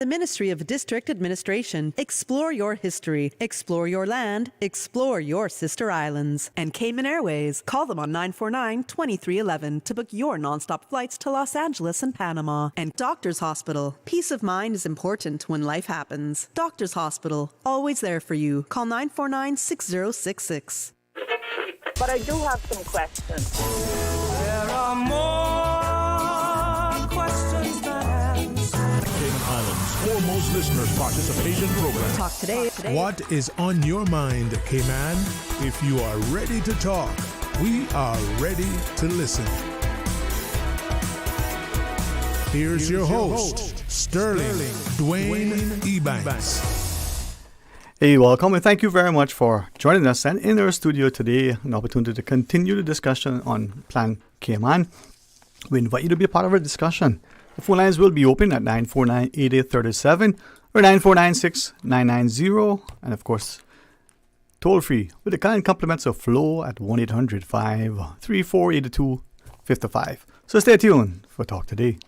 The Ministry of District Administration. Explore your history. Explore your land. Explore your sister islands. And Cayman Airways. Call them on 949-2311 to book your nonstop flights to Los Angeles and Panama. And Doctors Hospital. Peace of mind is important when life happens. Doctors Hospital. Always there for you. Call 949-6066. But I do have some questions. There are more questions than answers. Cayman Islands' foremost listeners' participation program. Talk today. What is on your mind, Cayman? If you are ready to talk, we are ready to listen. Here's your host, Sterling Dwayne Ebanks. Hey, welcome and thank you very much for joining us and in our studio today, an opportunity to continue the discussion on Plan Cayman. We invite you to be a part of our discussion. The phone lines will be open at 949-8837 or 949-6990, and of course, toll free with the kind compliments of Flow at 1-800-534-8255. So stay tuned for Talk Today.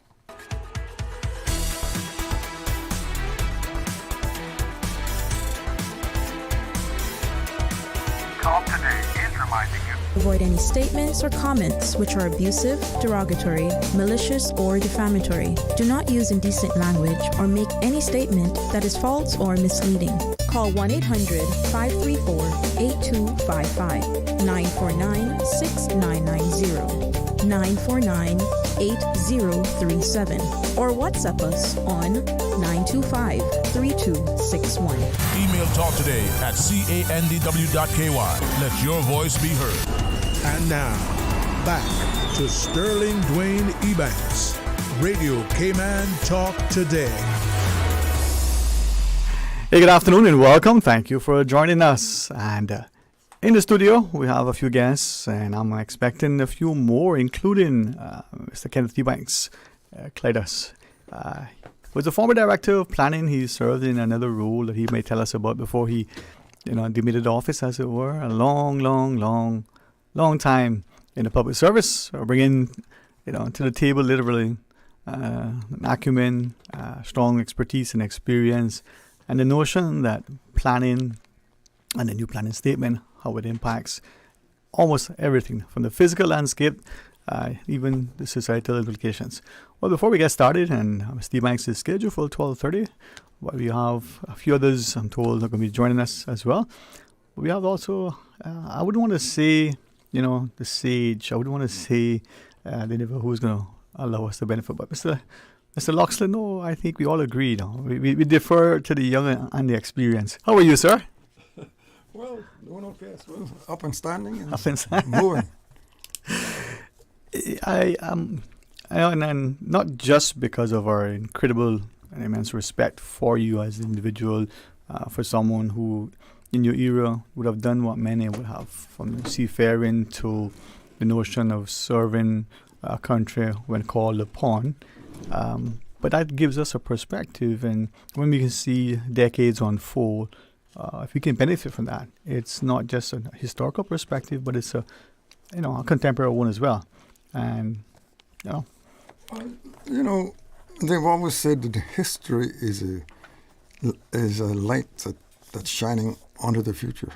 Talk Today is reminding you. Avoid any statements or comments which are abusive, derogatory, malicious, or defamatory. Do not use indecent language or make any statement that is false or misleading. Call 1-800-534-8255, 949-6990, 949-8037, or WhatsApp us on 925-3261. Email Talk Today at candw.ky. Let your voice be heard. And now, back to Sterling Dwayne Ebanks, Radio Cayman Talk Today. Hey, good afternoon and welcome. Thank you for joining us. And in the studio, we have a few guests, and I'm expecting a few more, including Mr. Kenneth Ebanks, Clydas. Was a former director of planning. He served in another role that he may tell us about before he, demitted office, as it were. A long time in the public service, bringing, to the table literally acumen, strong expertise and experience, and the notion that planning and the new planning statement, how it impacts almost everything from the physical landscape, even the societal implications. Well, before we get started, and Mr. Ebanks is scheduled for 12:30, but we have a few others, I'm told, are going to be joining us as well. We have also, I wouldn't want to say, the sage. I wouldn't want to say the individual who's going to allow us to benefit. But Mr. Loxley, no, I think we all agree. We defer to the young and the experienced. How are you, sir? Well, doing okay as well. Up and standing and moving. And not just because of our incredible and immense respect for you as an individual, for someone who in your era would have done what many would have, from seafaring to the notion of serving a country when called upon. But that gives us a perspective, and when we can see decades unfold, if we can benefit from that, it's not just a historical perspective, but it's a contemporary one as well. And they've always said that history is a light that's shining onto the future.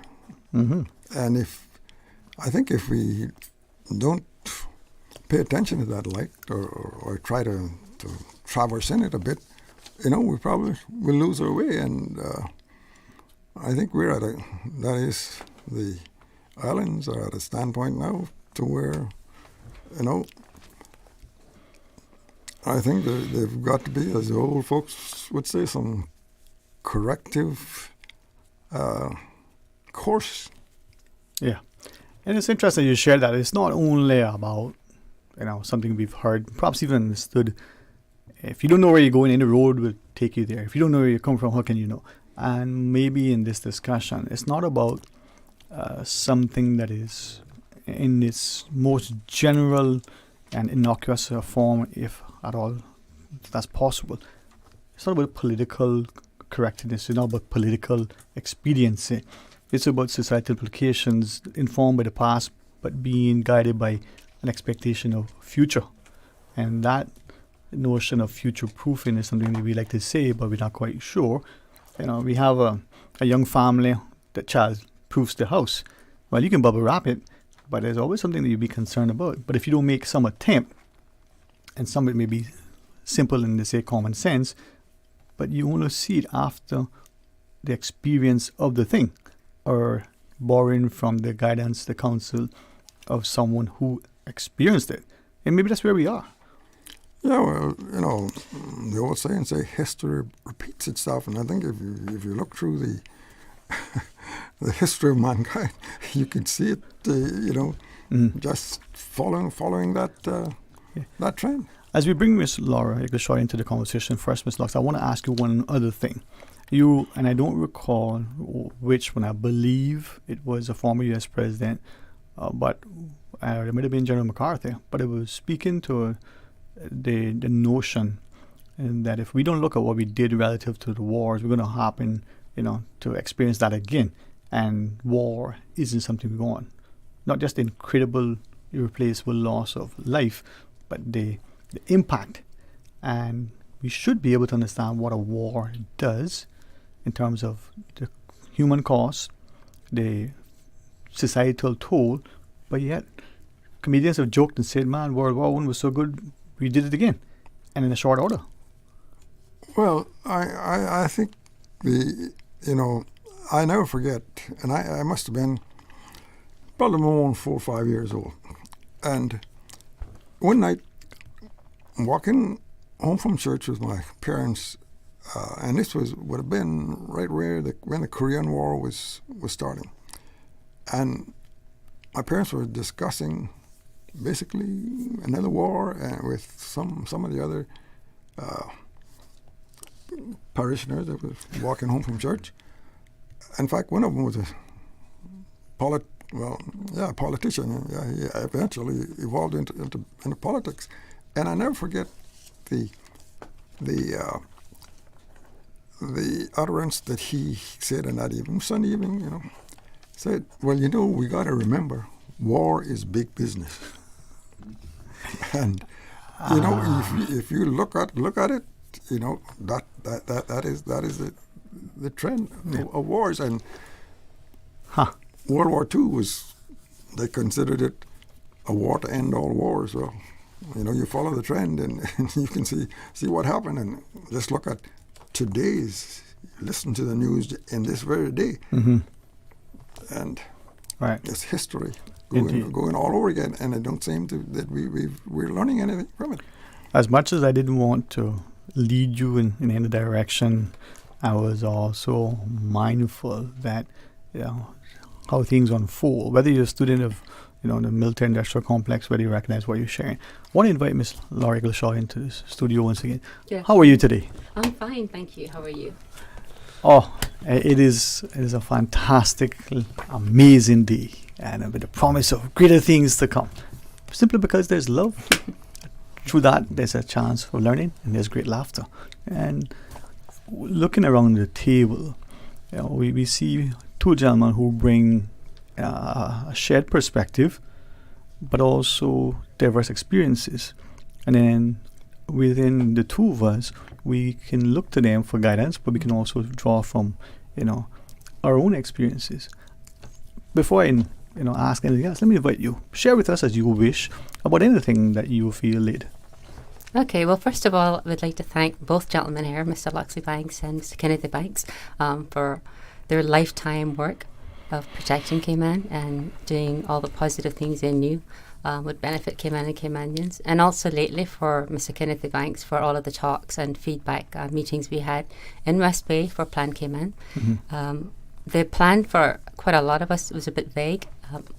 Mm-hmm. And if we don't pay attention to that light or try to traverse in it a bit, we probably will lose our way. And I think the islands are at a standpoint now to where, I think they've got to be, as the old folks would say, some corrective course. Yeah. And it's interesting you share that. It's not only about, something we've heard, perhaps even understood. If you don't know where you're going, any road will take you there. If you don't know where you come from, how can you know? And maybe in this discussion, it's not about something that is in its most general and innocuous form, if at all that's possible. It's not about political correctness. It's not about political expediency. It's about societal implications informed by the past, but being guided by an expectation of future. And that notion of future proofing is something that we like to say, but we're not quite sure. We have a young family, the child proofs the house. Well, you can bubble wrap it, but there's always something that you'd be concerned about. But if you don't make some attempt, and some of it may be simple and they say common sense, but you only see it after the experience of the thing, or borrowing from the guidance, the counsel of someone who experienced it. And maybe that's where we are. Yeah, well, the old saying say history repeats itself, and I think if you look through the the history of mankind, you can see it, just following that trend. As we bring Miss Laura Eggilshaw into the conversation, first, Miss Lox, I want to ask you one other thing. You, and I don't recall which one, I believe it was a former U.S. president, but it might have been General MacArthur, but it was speaking to the notion that if we don't look at what we did relative to the wars, we're going to happen, to experience that again. And war isn't something we want. Not just the incredible, irreplaceable loss of life, but the impact. And we should be able to understand what a war does in terms of the human cost, the societal toll, but yet comedians have joked and said, man, World War I was so good, we did it again, and in a short order. Well, I think I never forget, and I must have been probably more than 4 or 5 years old. And one night, I'm walking home from church with my parents, and this would have been right when the Korean War was starting. And my parents were discussing basically another war with some of the other parishioners that was walking home from church. In fact, one of them was a politician. Yeah, he eventually evolved into politics. And I never forget the utterance that he said in that evening, Sunday evening, said, well, we got to remember, war is big business. And, if you look at it, that is the trend of wars. And World War II they considered it a war to end all wars. Well, you follow the trend and you can see what happened, and just look at listen to the news in this very day. Mm-hmm. And right. It's history going all over again, and it don't seem that we're learning anything from it. As much as I didn't want to lead you in any direction, I was also mindful that how things unfold, whether you're a student of the military industrial complex, whether you recognize what you're sharing. I want to invite Miss Laura Eggilshaw into the studio once again. Yes. How are you today? I'm fine, thank you. How are you? Oh, it is a fantastic, amazing day, and with the promise of greater things to come. Simply because there's love. Through that, there's a chance for learning, and there's great laughter. And looking around the table, we see two gentlemen who bring a shared perspective, but also diverse experiences. And then within the two of us, we can look to them for guidance, but we can also draw from, our own experiences. Before I, ask anything else, let me invite you. Share with us as you wish about anything that you feel led. Okay, well, first of all, I would like to thank both gentlemen here, Mr. Loxley Banks and Mr. Kenneth Ebanks, for their lifetime work of protecting Cayman and doing all the positive things they knew would benefit Cayman and Caymanians. And also lately for Mr. Kenneth Ebanks for all of the talks and feedback meetings we had in West Bay for Plan Cayman. Mm-hmm. The plan for quite a lot of us was a bit vague,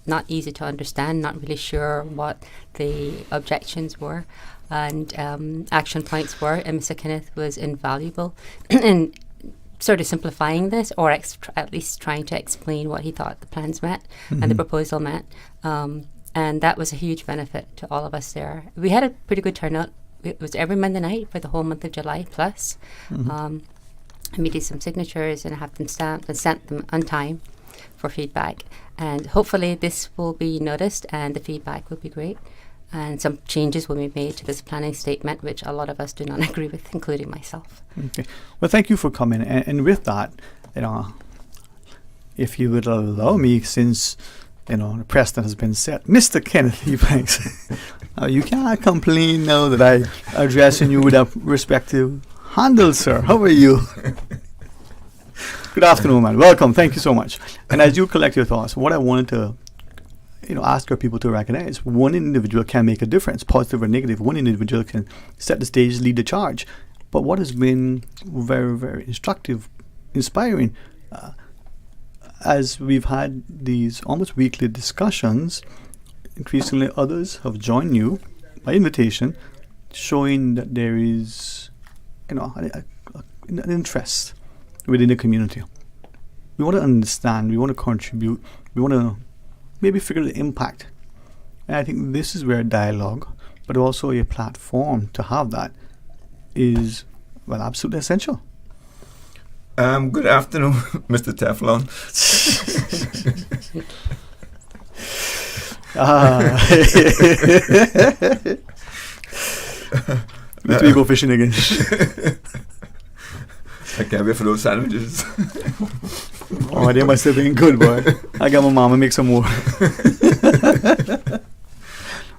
not easy to understand, not really sure what the objections were and action points were, and Mr. Kenneth was invaluable in sort of simplifying this, or at least trying to explain what he thought the plans meant and the proposal meant. And that was a huge benefit to all of us there. We had a pretty good turnout. It was every Monday night for the whole month of July plus. And we did some signatures and have them stamped and sent them on time for feedback. And hopefully this will be noticed and the feedback will be great. and some changes will be made to this planning statement, which a lot of us do not agree with, including myself. Okay. Well, thank you for coming. And with that, if you would allow me, since the precedent has been set, Mr. Kenneth Ebanks, you can't complain now that I addressing you with a respective handle, sir. How are you? Good afternoon, man. Welcome. Thank you so much. And as you collect your thoughts, what I wanted to ask our people to recognize, one individual can make a difference, positive or negative. One individual can set the stage, lead the charge. But what has been very, very instructive, inspiring, as we've had these almost weekly discussions, increasingly others have joined you by invitation, showing that there is an interest within the community. We want to understand, we want to contribute, we want to maybe figure the impact. And I think this is where dialogue, but also a platform to have that, is, well, absolutely essential. Good afternoon, Mr. Teflon. Need to go fishing again. I can't wait for those sandwiches. Oh, they must have been good, boy. I got my mama make some more.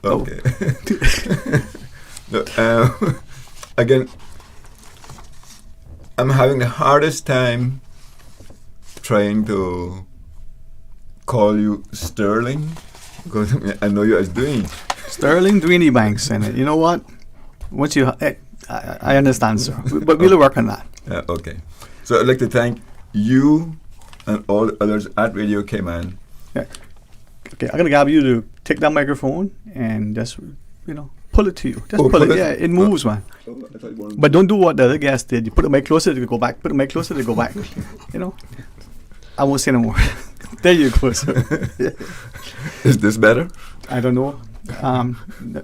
Okay. Again, I'm having the hardest time trying to call you Sterling, because I know you as Dwayne. Sterling Dwayne Ebanks, and you know what? Once you, I understand, sir, but we'll work on that. Okay. So I'd like to thank you and all the others at Radio Cayman. Yeah. Okay, I'm gonna grab you to take that microphone and just, pull it to you. Just pull it. Yeah, it moves, man. But don't do what the other guest did. You put the mic closer to go back. Put the mic closer to go back. I won't say no more. There you go, sir. Is this better? I don't know.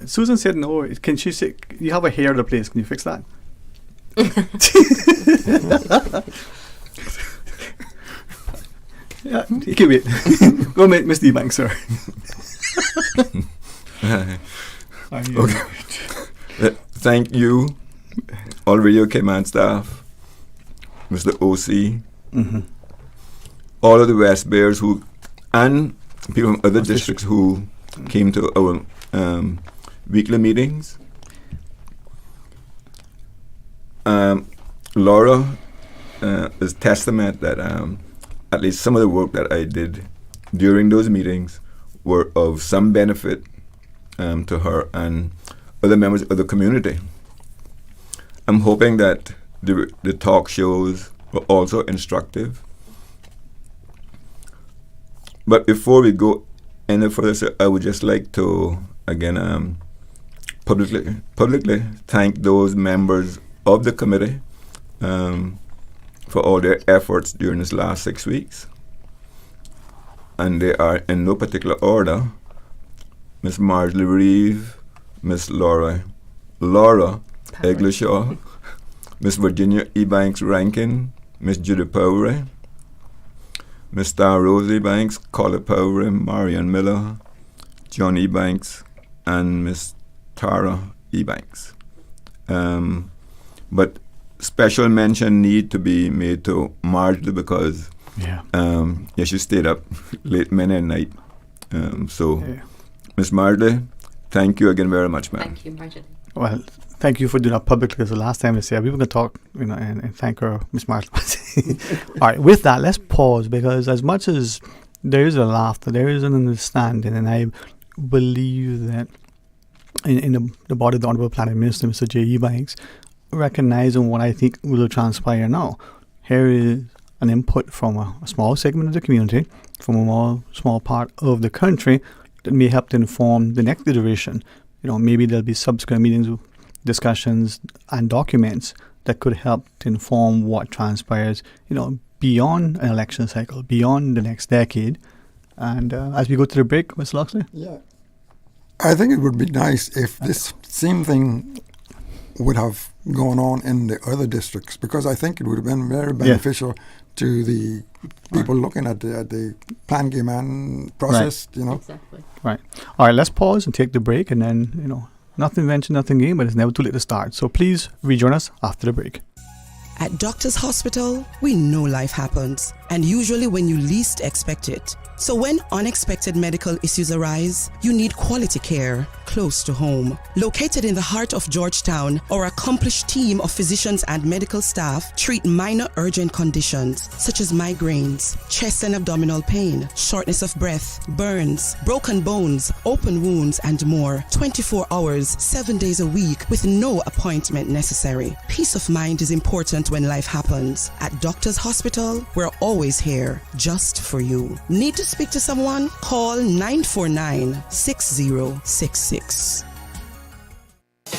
Susan said no. Can she say, you have a hair in the place? Can you fix that? Yeah, you can wait. Go meet Mr. Ebanks, sir. Okay. Thank you, all Radio Cayman staff, Mr. OC, all of the West Bears and people from other districts who came to our weekly meetings. Laura is testament that at least some of the work that I did during those meetings were of some benefit to her and other members of the community. I'm hoping that the talk shows were also instructive. But before we go any further, sir, I would just like to again publicly thank those members of the committee for all their efforts during this last 6 weeks. And they are in no particular order: Miss Marjorie Reeve, Miss Laura Eggilshaw, Miss Virginia Ebanks Rankin, Miss Judy Powry, Miss Star Rose Ebanks, Collie Powry, Marian Miller, John Ebanks, and Miss Tara Ebanks. But special mention need to be made to Marjorie because she stayed up late many a night. Miss Marjorie, thank you again very much, ma'am. Thank you, Marjorie. Well, thank you for doing that publicly, because the last time we said we were going to talk, and thank her, Miss Marjorie. All right, with that, let's pause, because as much as there is a laughter, there is an understanding, and I believe that in the body of the Honourable Planning Minister, Mr. J. Ebanks, recognizing what I think will transpire now. Here is an input from a small segment of the community, from a small part of the country, that may help to inform the next iteration. Maybe there'll be subsequent meetings, discussions, and documents that could help to inform what transpires, beyond an election cycle, beyond the next decade. And as we go to the break, Mr. Loxley? Yeah. I think it would be nice if this same thing would have gone on in the other districts, because I think it would have been very beneficial to the people looking at the Plan Cayman process, you know. Exactly. Right. All right, let's pause and take the break, and then, nothing venture, nothing gain, but it's never too late to start. So please rejoin us after the break. At Doctor's Hospital, we know life happens, and usually when you least expect it. So when unexpected medical issues arise, you need quality care close to home. Located in the heart of Georgetown, our accomplished team of physicians and medical staff treat minor urgent conditions such as migraines, chest and abdominal pain, shortness of breath, burns, broken bones, open wounds, and more. 24 hours, 7 days a week with no appointment necessary. Peace of mind is important when life happens. At Doctor's Hospital, we're always here just for you. Need to speak to someone? Call 949-6066.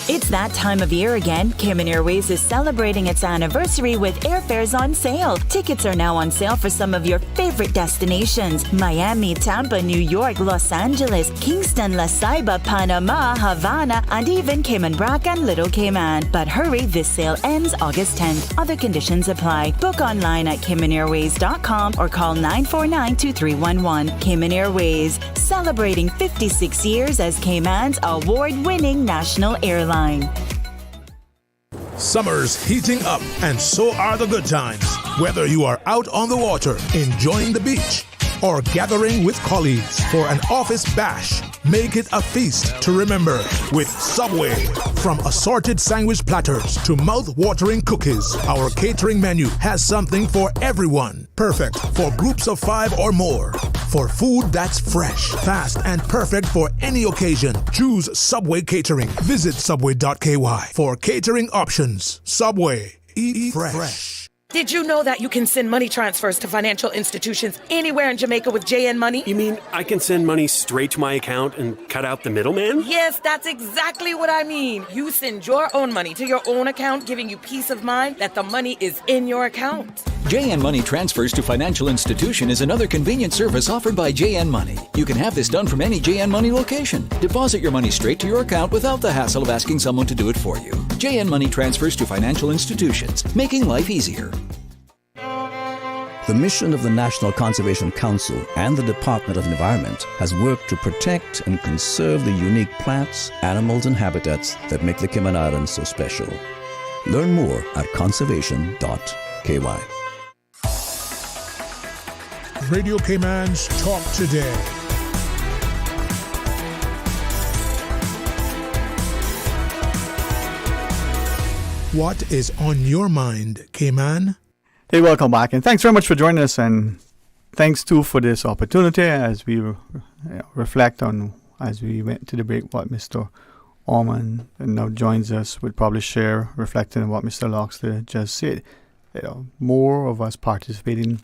It's that time of year again. Cayman Airways is celebrating its anniversary with airfares on sale. Tickets are now on sale for some of your favorite destinations: Miami, Tampa, New York, Los Angeles, Kingston, La Ceiba, Panama, Havana, and even Cayman Brac and Little Cayman. But hurry, this sale ends August 10th. Other conditions apply. Book online at CaymanAirways.com or call 949-2311. Cayman Airways, celebrating 56 years as Cayman's award-winning national airline. Summer's heating up, and so are the good times. Whether you are out on the water, enjoying the beach, or gathering with colleagues for an office bash, make it a feast to remember with Subway. From assorted sandwich platters to mouth-watering cookies, our catering menu has something for everyone. Perfect for groups of 5 or more. For food that's fresh, fast, and perfect for any occasion, choose Subway Catering. Visit subway.ky for catering options. Subway. Eat fresh. Did you know that you can send money transfers to financial institutions anywhere in Jamaica with JN Money? You mean I can send money straight to my account and cut out the middleman? Yes, that's exactly what I mean. You send your own money to your own account, giving you peace of mind that the money is in your account. JN Money Transfers to Financial Institution is another convenient service offered by JN Money. You can have this done from any JN Money location. Deposit your money straight to your account without the hassle of asking someone to do it for you. JN Money Transfers to Financial Institutions, making life easier. The mission of the National Conservation Council and the Department of Environment has worked to protect and conserve the unique plants, animals, and habitats that make the Cayman Islands so special. Learn more at conservation.ky. Radio Cayman's Talk Today. What is on your mind, Cayman? Hey, welcome back, and thanks very much for joining us, and thanks too for this opportunity as we reflect on, as we went to the break, what Mr. Ormond now joins us would probably share, reflecting on what Mr. Loxley just said. More of us participating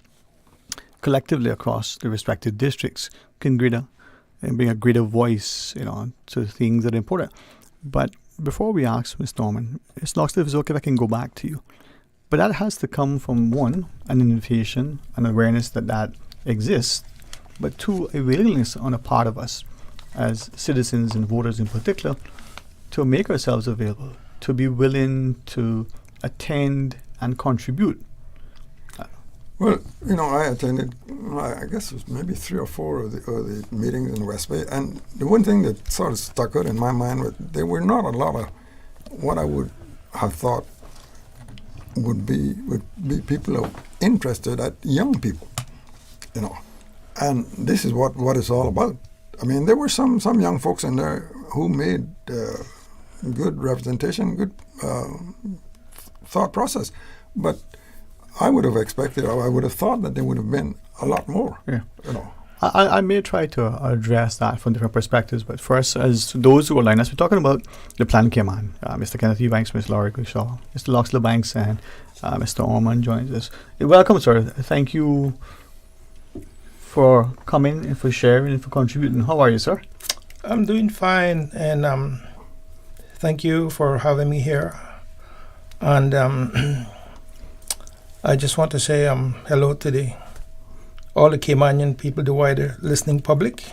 collectively across the respective districts can bring a greater voice, to things that are important. But before we ask Mr. Ormond, Mr. Loxley, if it's okay if I can go back to you. But that has to come from, one, an invitation, an awareness that exists, but two, a willingness on a part of us as citizens and voters in particular to make ourselves available, to be willing to attend and contribute. Well, I attended, I guess it was maybe 3 or 4 of the meetings in the West Bay, and the one thing that sort of stuck out in my mind was there were not a lot of what I would have thought would be people who are interested at young people, and this is what it's all about. I mean, there were some young folks in there who made good representation, good thought process, but I would have expected, or I would have thought that there would have been a lot more. Yeah. I may try to address that from different perspectives, but first, as those who are lining us, we're talking about the Plan Cayman. Mr. Kenneth Ebanks, Ms. Laura Eggilshaw, Mr. Loxley Banks, and Mr. Ormond joins us. Welcome, sir. Thank you for coming and for sharing and for contributing. How are you, sir? I'm doing fine, and thank you for having me here. And I just want to say hello to all the Caymanian people, the wider listening public.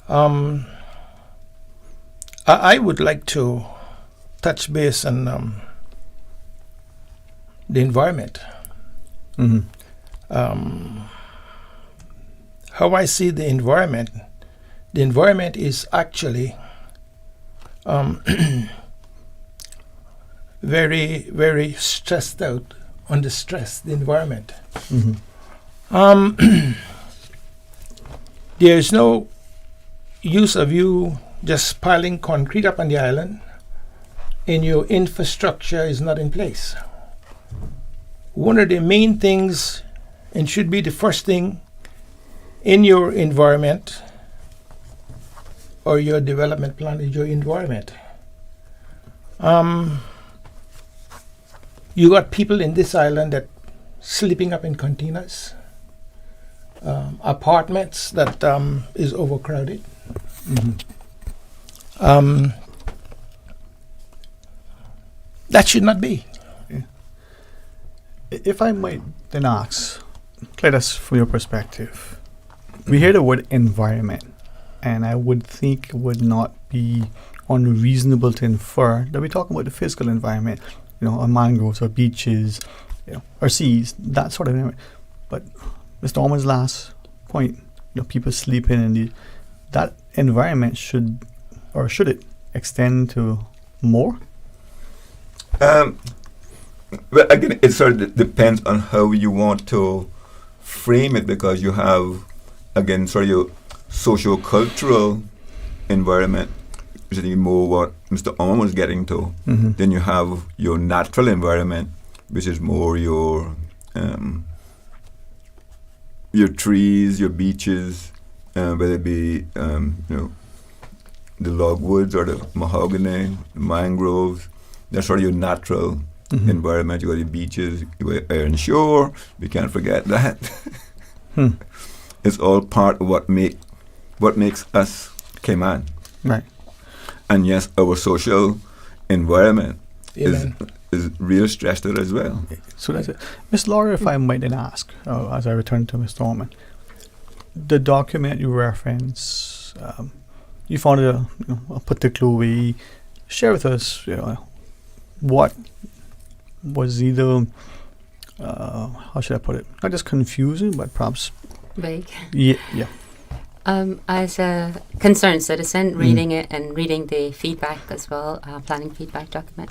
I would like to touch base on the environment. Mm-hmm. how I see the environment is actually very, very stressed out, under stress, the environment. There is no use of you just piling concrete up on the island and your infrastructure is not in place. One of the main things, and should be the first thing in your environment or your development plan, is your environment. You got people in this island that sleeping up in containers, apartments that is overcrowded. That should not be. If I might then ask, Cletus, from your perspective, we hear the word environment, and I would think it would not be unreasonable to infer that we're talking about the physical environment, our mangroves, our beaches, our seas, that sort of environment. But Mr. Ormond's last point, people sleeping in that environment should it extend to more? Well, again, it sort of depends on how you want to frame it, because you have, again, sort of your socio-cultural environment, which is more what Mr. Ormond was getting to. Then you have your natural environment, which is more your trees, your beaches, whether it be the logwoods or the mahogany, the mangroves. That's sort of your natural environment. You got your beaches, you got iron shore. We can't forget that. It's all part of what makes us Cayman. Right. And yes, our social environment is real stressed out as well. So that's it. Miss Laura, if I might then ask, as I return to Mr. Ormond, the document you reference, you found it a particular way. Share with us, what was either, how should I put it, not just confusing, but perhaps vague. Yeah. As a concerned citizen, reading it and reading the feedback as well, planning feedback document,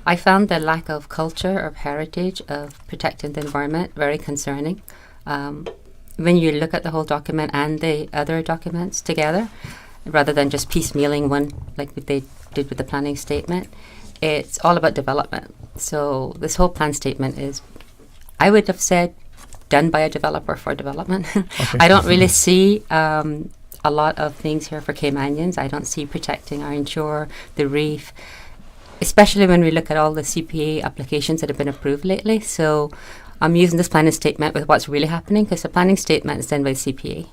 I found the lack of culture or heritage of protecting the environment very concerning. When you look at the whole document and the other documents together, rather than just piecemealing one like they did with the planning statement, it's all about development. So this whole plan statement is, I would have said, done by a developer for development. Okay. I don't really see a lot of things here for Caymanians. I don't see protecting our inshore, the reef, especially when we look at all the CPA applications that have been approved lately. So I'm using this planning statement with what's really happening, because the planning statement is done by the CPA,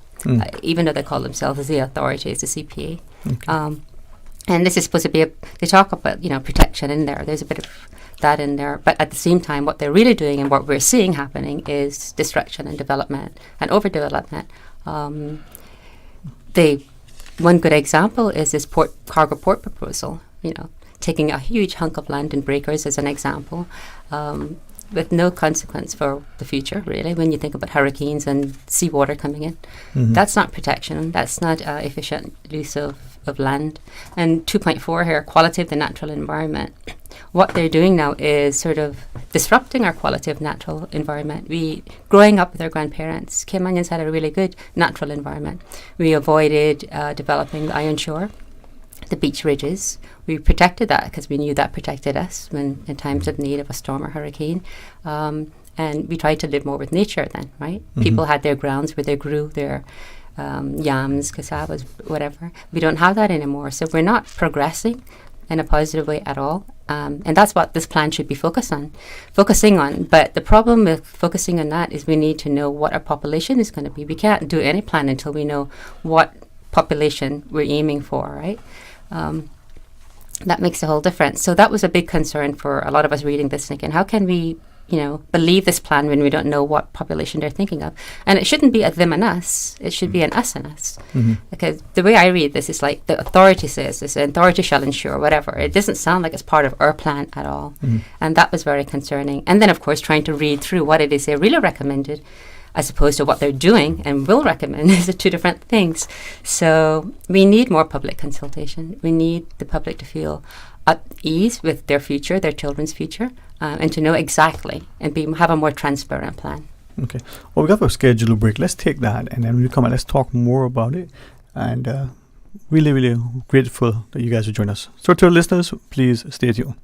even though they call themselves as the authority, it's the CPA. Okay. And this is supposed to be they talk about, protection in there. There's a bit of that in there. But at the same time, what they're really doing and what we're seeing happening is destruction and development and overdevelopment. One good example is this cargo port proposal, taking a huge hunk of land in breakers as an example, with no consequence for the future, really, when you think about hurricanes and seawater coming in. That's not protection. That's not efficient use of land. And 2.4 here, quality of the natural environment. What they're doing now is sort of disrupting our quality of natural environment. Growing up with our grandparents, Caymanians had a really good natural environment. We avoided developing the iron shore, the beach ridges. We protected that because we knew that protected us when in times of need of a storm or hurricane. And we tried to live more with nature then, right? People had their grounds where they grew their yams, cassavas, whatever. We don't have that anymore. So we're not progressing in a positive way at all. And that's what this plan should be focusing on. But the problem with focusing on that is we need to know what our population is going to be. We can't do any plan until we know what population we're aiming for, right? That makes a whole difference. So that was a big concern for a lot of us reading this, thinking, how can we, believe this plan when we don't know what population they're thinking of? And it shouldn't be a them and us. It should be an us and us. Because the way I read this is like the authority says this, the authority shall ensure, whatever. It doesn't sound like it's part of our plan at all. And that was very concerning. And then, of course, trying to read through what it is they really recommended. as opposed to what they're doing and will recommend is two different things. So we need more public consultation. We need the public to feel at ease with their future, their children's future, and to know exactly and have a more transparent plan. Okay. Well, we got a scheduled break. Let's take that, and then when we come back, let's talk more about it. And really, really grateful that you guys would join us. So to our listeners, please stay tuned.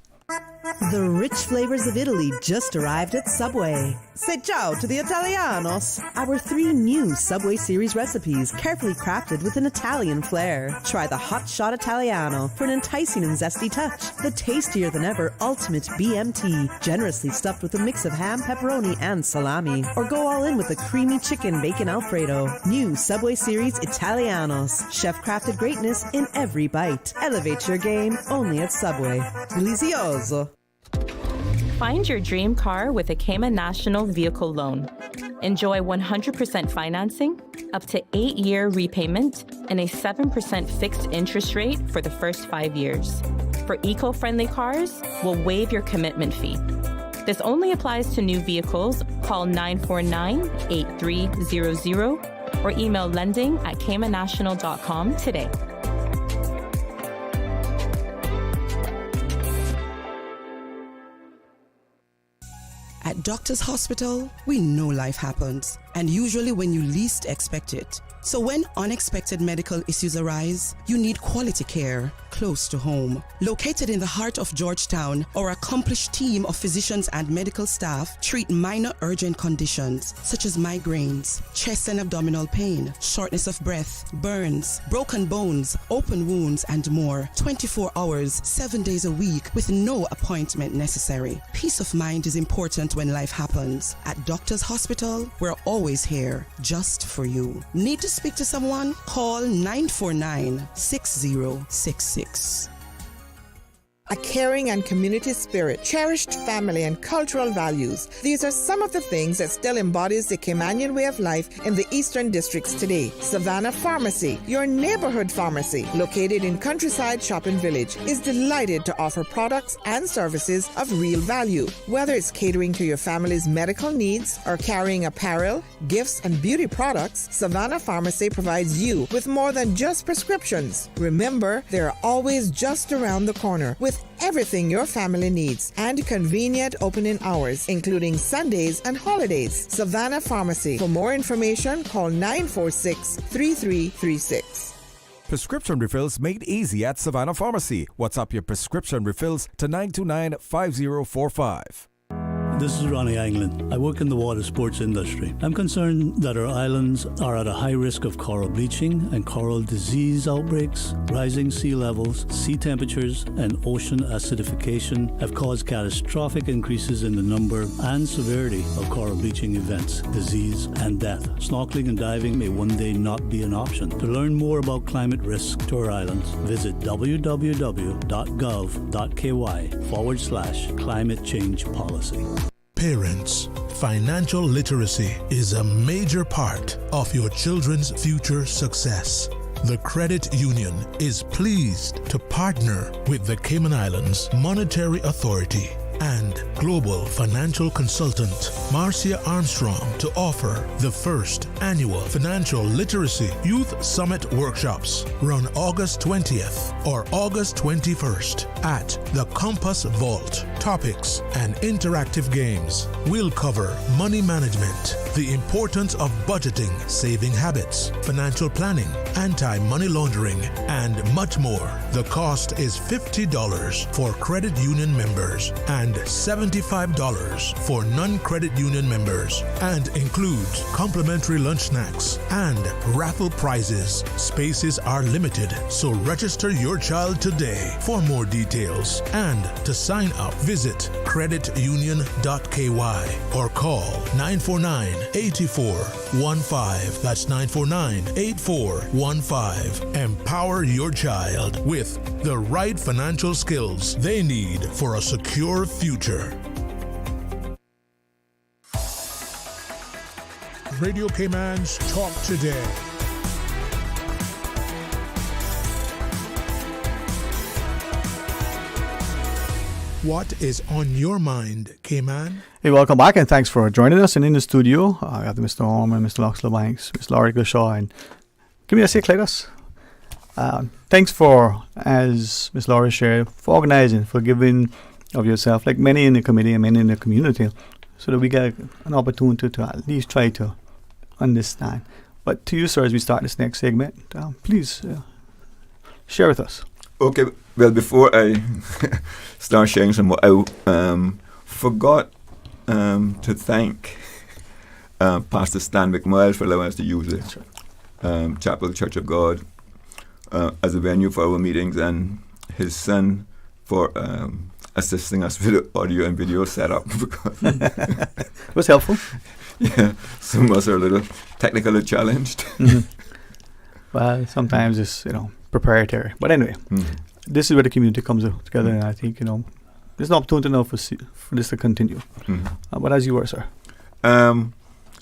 The rich flavors of Italy just arrived at Subway. Say ciao to the Italianos. Our 3 new Subway series recipes, carefully crafted with an Italian flair. Try the Hot Shot Italiano for an enticing and zesty touch. The tastier than ever Ultimate BMT, generously stuffed with a mix of ham, pepperoni, and salami. Or go all in with a creamy chicken bacon Alfredo. New Subway series Italianos. Chef-crafted greatness in every bite. Elevate your game only at Subway. Delizioso. Find your dream car with a Cayman National Vehicle Loan. Enjoy 100% financing, up to 8-year repayment, and a 7% fixed interest rate for the first 5 years. For eco-friendly cars, we'll waive your commitment fee. This only applies to new vehicles. Call 949-8300 or email lending@caymannational.com today. At Doctors Hospital, we know life happens, and usually when you least expect it. So when unexpected medical issues arise, you need quality care close to home. Located in the heart of Georgetown, our accomplished team of physicians and medical staff treat minor urgent conditions such as migraines, chest and abdominal pain, shortness of breath, burns, broken bones, open wounds, and more. 24 hours, 7 days a week with no appointment necessary. Peace of mind is important when life happens. At Doctors Hospital, we're always here just for you. Need to speak to someone? Call 949-6066. A caring and community spirit, cherished family and cultural values. These are some of the things that still embodies the Caymanian way of life in the Eastern Districts today. Savannah Pharmacy, your neighborhood pharmacy, located in Countryside Shopping Village, is delighted to offer products and services of real value. Whether it's catering to your family's medical needs or carrying apparel, gifts, and beauty products, Savannah Pharmacy provides you with more than just prescriptions. Remember, they're always just around the corner with everything your family needs and convenient opening hours, including Sundays and holidays. Savannah Pharmacy. For more information, call 946-3336. Prescription refills made easy at Savannah Pharmacy. WhatsApp your prescription refills to 929-5045. This is Ronnie Anglin. I work in the water sports industry. I'm concerned that our islands are at a high risk of coral bleaching and coral disease outbreaks. Rising sea levels, sea temperatures, and ocean acidification have caused catastrophic increases in the number and severity of coral bleaching events, disease, and death. Snorkeling and diving may one day not be an option. To learn more about climate risk to our islands, visit www.gov.ky/climate change policy. Parents, financial literacy is a major part of your children's future success. The credit union is pleased to partner with the Cayman Islands Monetary Authority and global financial consultant Marcia Armstrong to offer the first annual Financial Literacy Youth Summit Workshops run August 20th or August 21st at the Compass Vault. Topics and interactive games will cover money management, the importance of budgeting, saving habits, financial planning, anti-money laundering, and much more. The cost is $50 for credit union members and $75 for non-credit union members, and includes complimentary lunch snacks and raffle prizes. Spaces are limited, so register your child today. For more details and to sign up, visit creditunion.ky or call 949-8415. That's 949-8415. Empower your child with the right financial skills they need for a secure future. Radio Cayman's Talk Today. What is on your mind, Cayman? Hey, welcome back, and thanks for joining us. And in the studio, I got Mr. Ormond, Mr. Loxley Banks, Mr. Eggilshaw, and give me a say, Cletus. Thanks for, as Ms. Laura shared, for organizing, for giving of yourself, like many in the committee and many in the community, so that we get an opportunity to at least try to understand. But to you, sir, as we start this next segment, please share with us. Okay, well, before I start sharing some more, I forgot to thank Pastor Stan McMiles for allowing us to use the Chapel Church of God as a venue for our meetings, and his son for assisting us with the audio and video setup. It was helpful. Yeah, some of us are a little technically challenged. Mm-hmm. Well, sometimes it's, proprietary. But anyway, this is where the community comes together, and I think, there's an opportunity now for this to continue. But as you were, sir.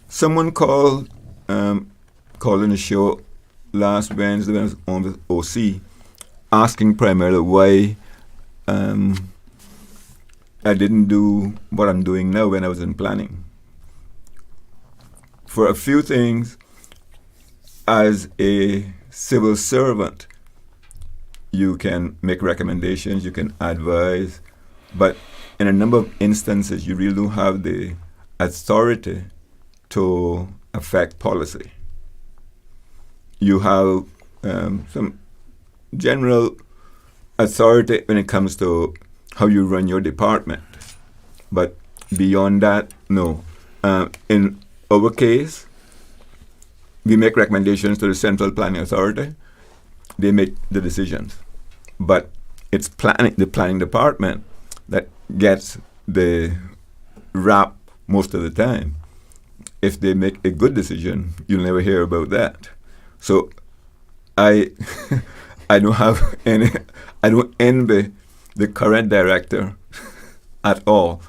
Someone called in the show last Wednesday when I was on with OC, asking primarily why I didn't do what I'm doing now when I was in planning. For a few things, as a civil servant, you can make recommendations, you can advise, but in a number of instances, you really don't have the authority to affect policy. You have some general authority when it comes to how you run your department, but beyond that, no. In our case, we make recommendations to the Central Planning Authority. They make the decisions, but it's the planning department that gets the rap most of the time. If they make a good decision, you'll never hear about that. So I don't have any. I don't envy the current director at all,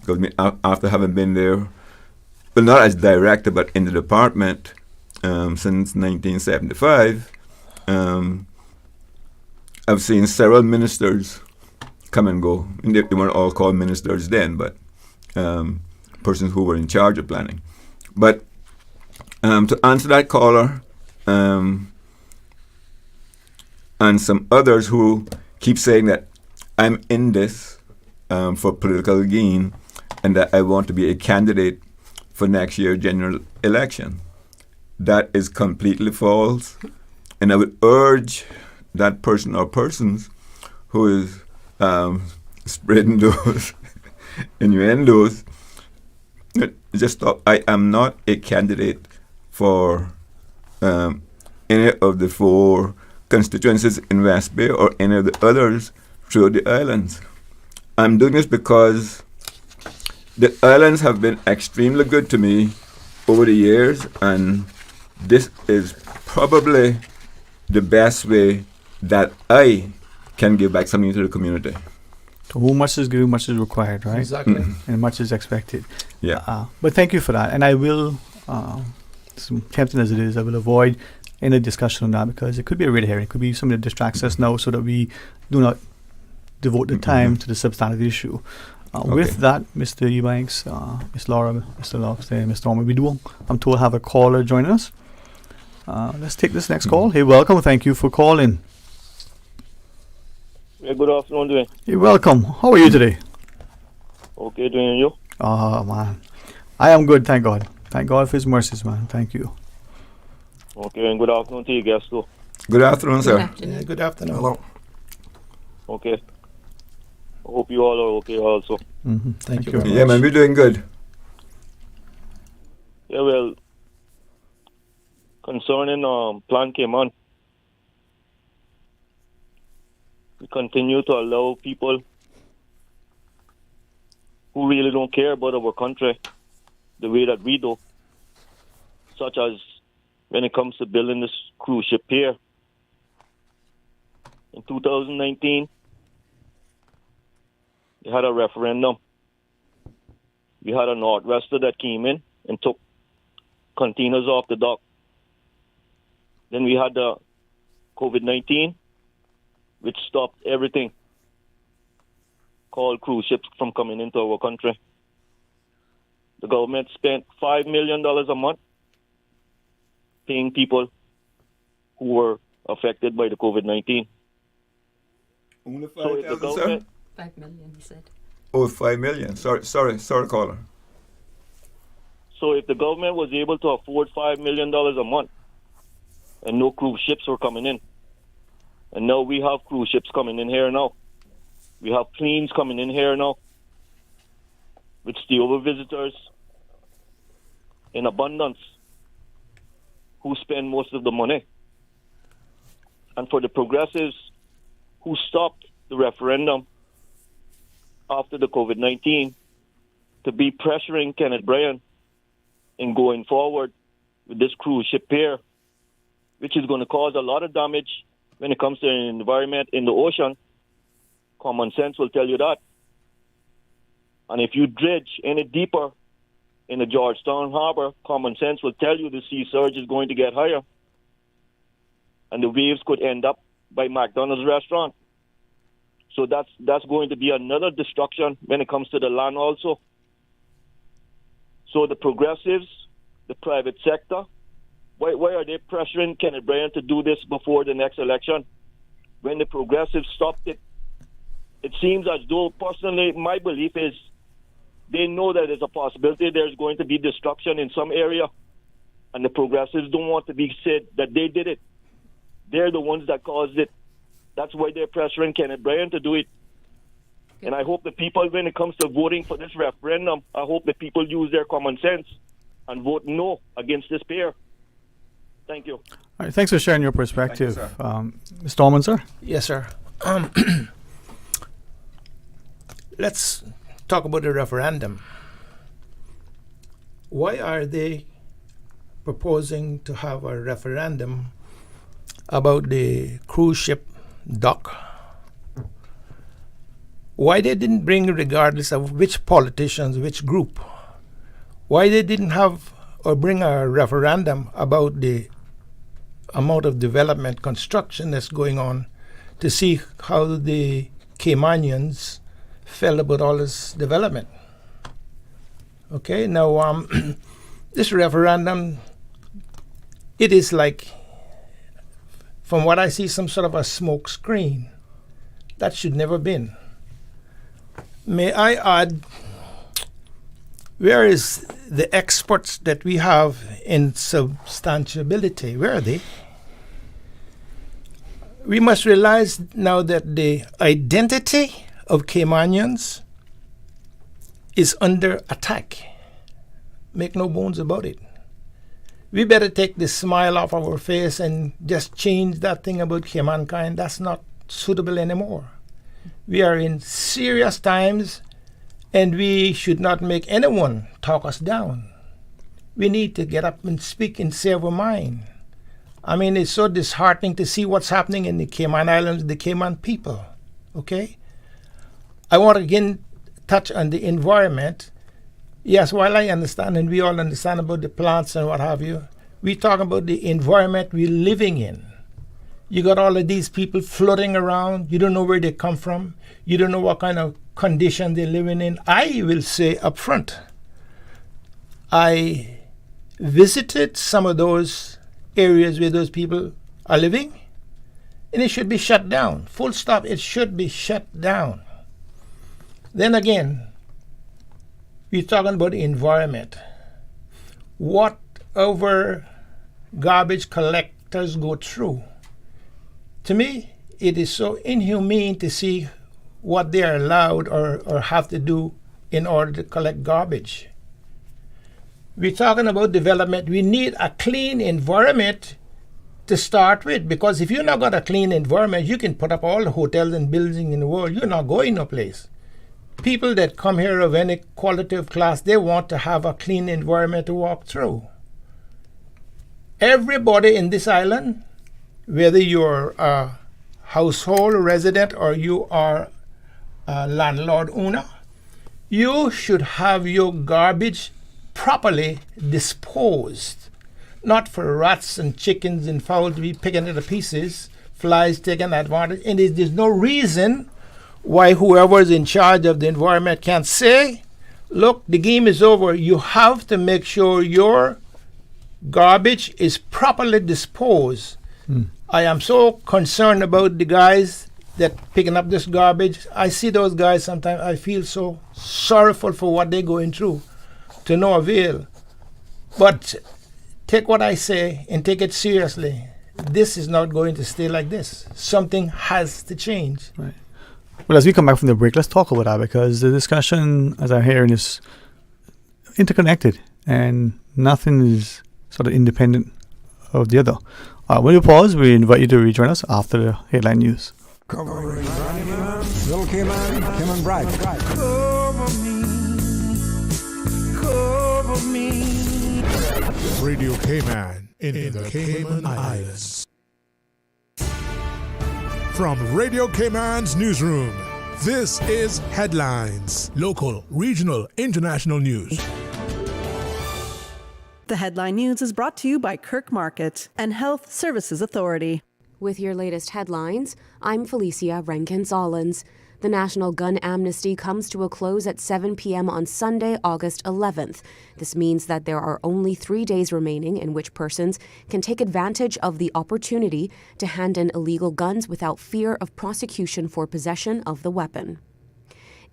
because after having been there, well, not as director, but in the department since 1975, I've seen several ministers come and go. And they weren't all called ministers then, but persons who were in charge of planning. But to answer that caller, and some others who keep saying that I'm in this for political gain and that I want to be a candidate for next year's general election. That is completely false. And I would urge that person or persons who is spreading those innuendos, just stop. I am not a candidate for any of the 4 constituencies in West Bay or any of the others throughout the islands. I'm doing this because the islands have been extremely good to me over the years, and this is probably the best way that I can give back something to the community. To whom much is given, much is required, right? Exactly. And much is expected. Yeah. But thank you for that. And I will, so tempting as it is, I will avoid any discussion on that, because it could be a red herring. It could be something that distracts us now, so that we do not devote the time to the substantive issue. With that, Mr. Ebanks, Ms. Laura, Mr. Loxley, and Mr. Ormond, we do, I'm told, have a caller joining us. Let's take this next call. Hey, welcome. Thank you for calling. Yeah, good afternoon, Dwayne. You're welcome. How are you today? Okay, Dwayne, and you? Oh, man. I am good, thank God. Thank God for His mercies, man. Thank you. Okay, and good afternoon to you guests, too. Good afternoon, sir. Good afternoon. Good afternoon. Hello. Okay. I hope you all are okay also. Mm-hmm. Thank you very much. Yeah, man, we're doing good. Yeah, well, concerning Plan Cayman, we continue to allow people who really don't care about our country the way that we do, such as when it comes to building this cruise ship pier. In 2019, we had a referendum. We had a Northwester that came in and took containers off the dock. Then we had the COVID-19, which stopped everything. called cruise ships from coming into our country. The government spent $5 million a month paying people who were affected by the COVID-19. Only So if the 5,000, government, sir? 5 million, he said. Oh, 5 million. Sorry, caller. so if the government was able to afford $5 million a month and no cruise ships were coming in, and now we have cruise ships coming in here now. We have planes coming in here now with stayover visitors in abundance who spend most of the money. And for the progressives who stopped the referendum after the COVID-19 to be pressuring Kenneth Bryan in going forward with this cruise ship pier, which is going to cause a lot of damage when it comes to the environment in the ocean, common sense will tell you that. And if you dredge any deeper in the Georgetown Harbor, common sense will tell you the sea surge is going to get higher. And the waves could end up by McDonald's restaurant. So that's going to be another destruction when it comes to the land also. So the progressives, the private sector, why are they pressuring Kenneth Bryan to do this before the next election? When the progressives stopped it, it seems as though, personally, my belief is they know that there's a possibility there's going to be destruction in some area, and the progressives don't want to be said that they did it. They're the ones that caused it. That's why they're pressuring Kenneth Bryan to do it. And I hope the people, when it comes to voting for this referendum, I hope that people use their common sense and vote no against this pair. Thank you. All right, thanks for sharing your perspective. Mr. Ormond, sir? Yes, sir. Let's talk about the referendum. Why are they proposing to have a referendum about the cruise ship dock? Why they didn't bring, regardless of which politicians, which group, why they didn't have or bring a referendum about the amount of development, construction that's going on, to see how the Caymanians felt about all this development. Okay, now this referendum, it is like, from what I see, some sort of a smoke screen. That should never been. May I add, where is the experts that we have in substantiability? Where are they? We must realize now that the identity of Caymanians is under attack. Make no bones about it. We better take the smile off our face and just change that thing about Caymankind. That's not suitable anymore. We are in serious times, and we should not make anyone talk us down. We need to get up and speak and say our mind. I mean, it's so disheartening to see what's happening in the Cayman Islands, the Cayman people, okay? I want to again touch on the environment. Yes, while I understand, and we all understand about the plants and what have you, we talk about the environment we're living in. You got all of these people floating around. You don't know where they come from. You don't know what kind of condition they're living in. I will say up front, I visited some of those areas where those people are living, and it should be shut down. Full stop, it should be shut down. Then again, we're talking about the environment. What our garbage collectors go through. To me, it is so inhumane to see what they are allowed or have to do in order to collect garbage. We're talking about development. We need a clean environment to start with, because if you're not got a clean environment, you can put up all the hotels and buildings in the world. You're not going no place. People that come here of any qualitative class, they want to have a clean environment to walk through. Everybody in this island, whether you're a household resident or you are a landlord owner, you should have your garbage properly disposed, not for rats and chickens and fowl to be picking it to pieces, flies taking advantage. And there's no reason why whoever is in charge of the environment can't say, look, the game is over. You have to make sure your garbage is properly disposed. I am so concerned about the guys that picking up this garbage. I see those guys sometimes. I feel so sorrowful for what they're going through, to no avail. But take what I say and take it seriously. This is not going to stay like this. Something has to change. Right. Well, as we come back from the break, let's talk about that, because the discussion, as I'm hearing, is interconnected and nothing is sort of independent of the other. When you pause, we invite you to rejoin us after the headline news. Covering Little Cayman, Cayman Bride. Cover me. Radio Cayman in the Cayman Islands. From Radio Cayman's newsroom, this is Headlines. Local, regional, international news. The headline news is brought to you by Kirk Market and Health Services Authority. With your latest headlines, I'm Felicia Rankin-Zollins. The National Gun Amnesty comes to a close at 7 p.m. on Sunday, August 11th. This means that there are only 3 days remaining in which persons can take advantage of the opportunity to hand in illegal guns without fear of prosecution for possession of the weapon.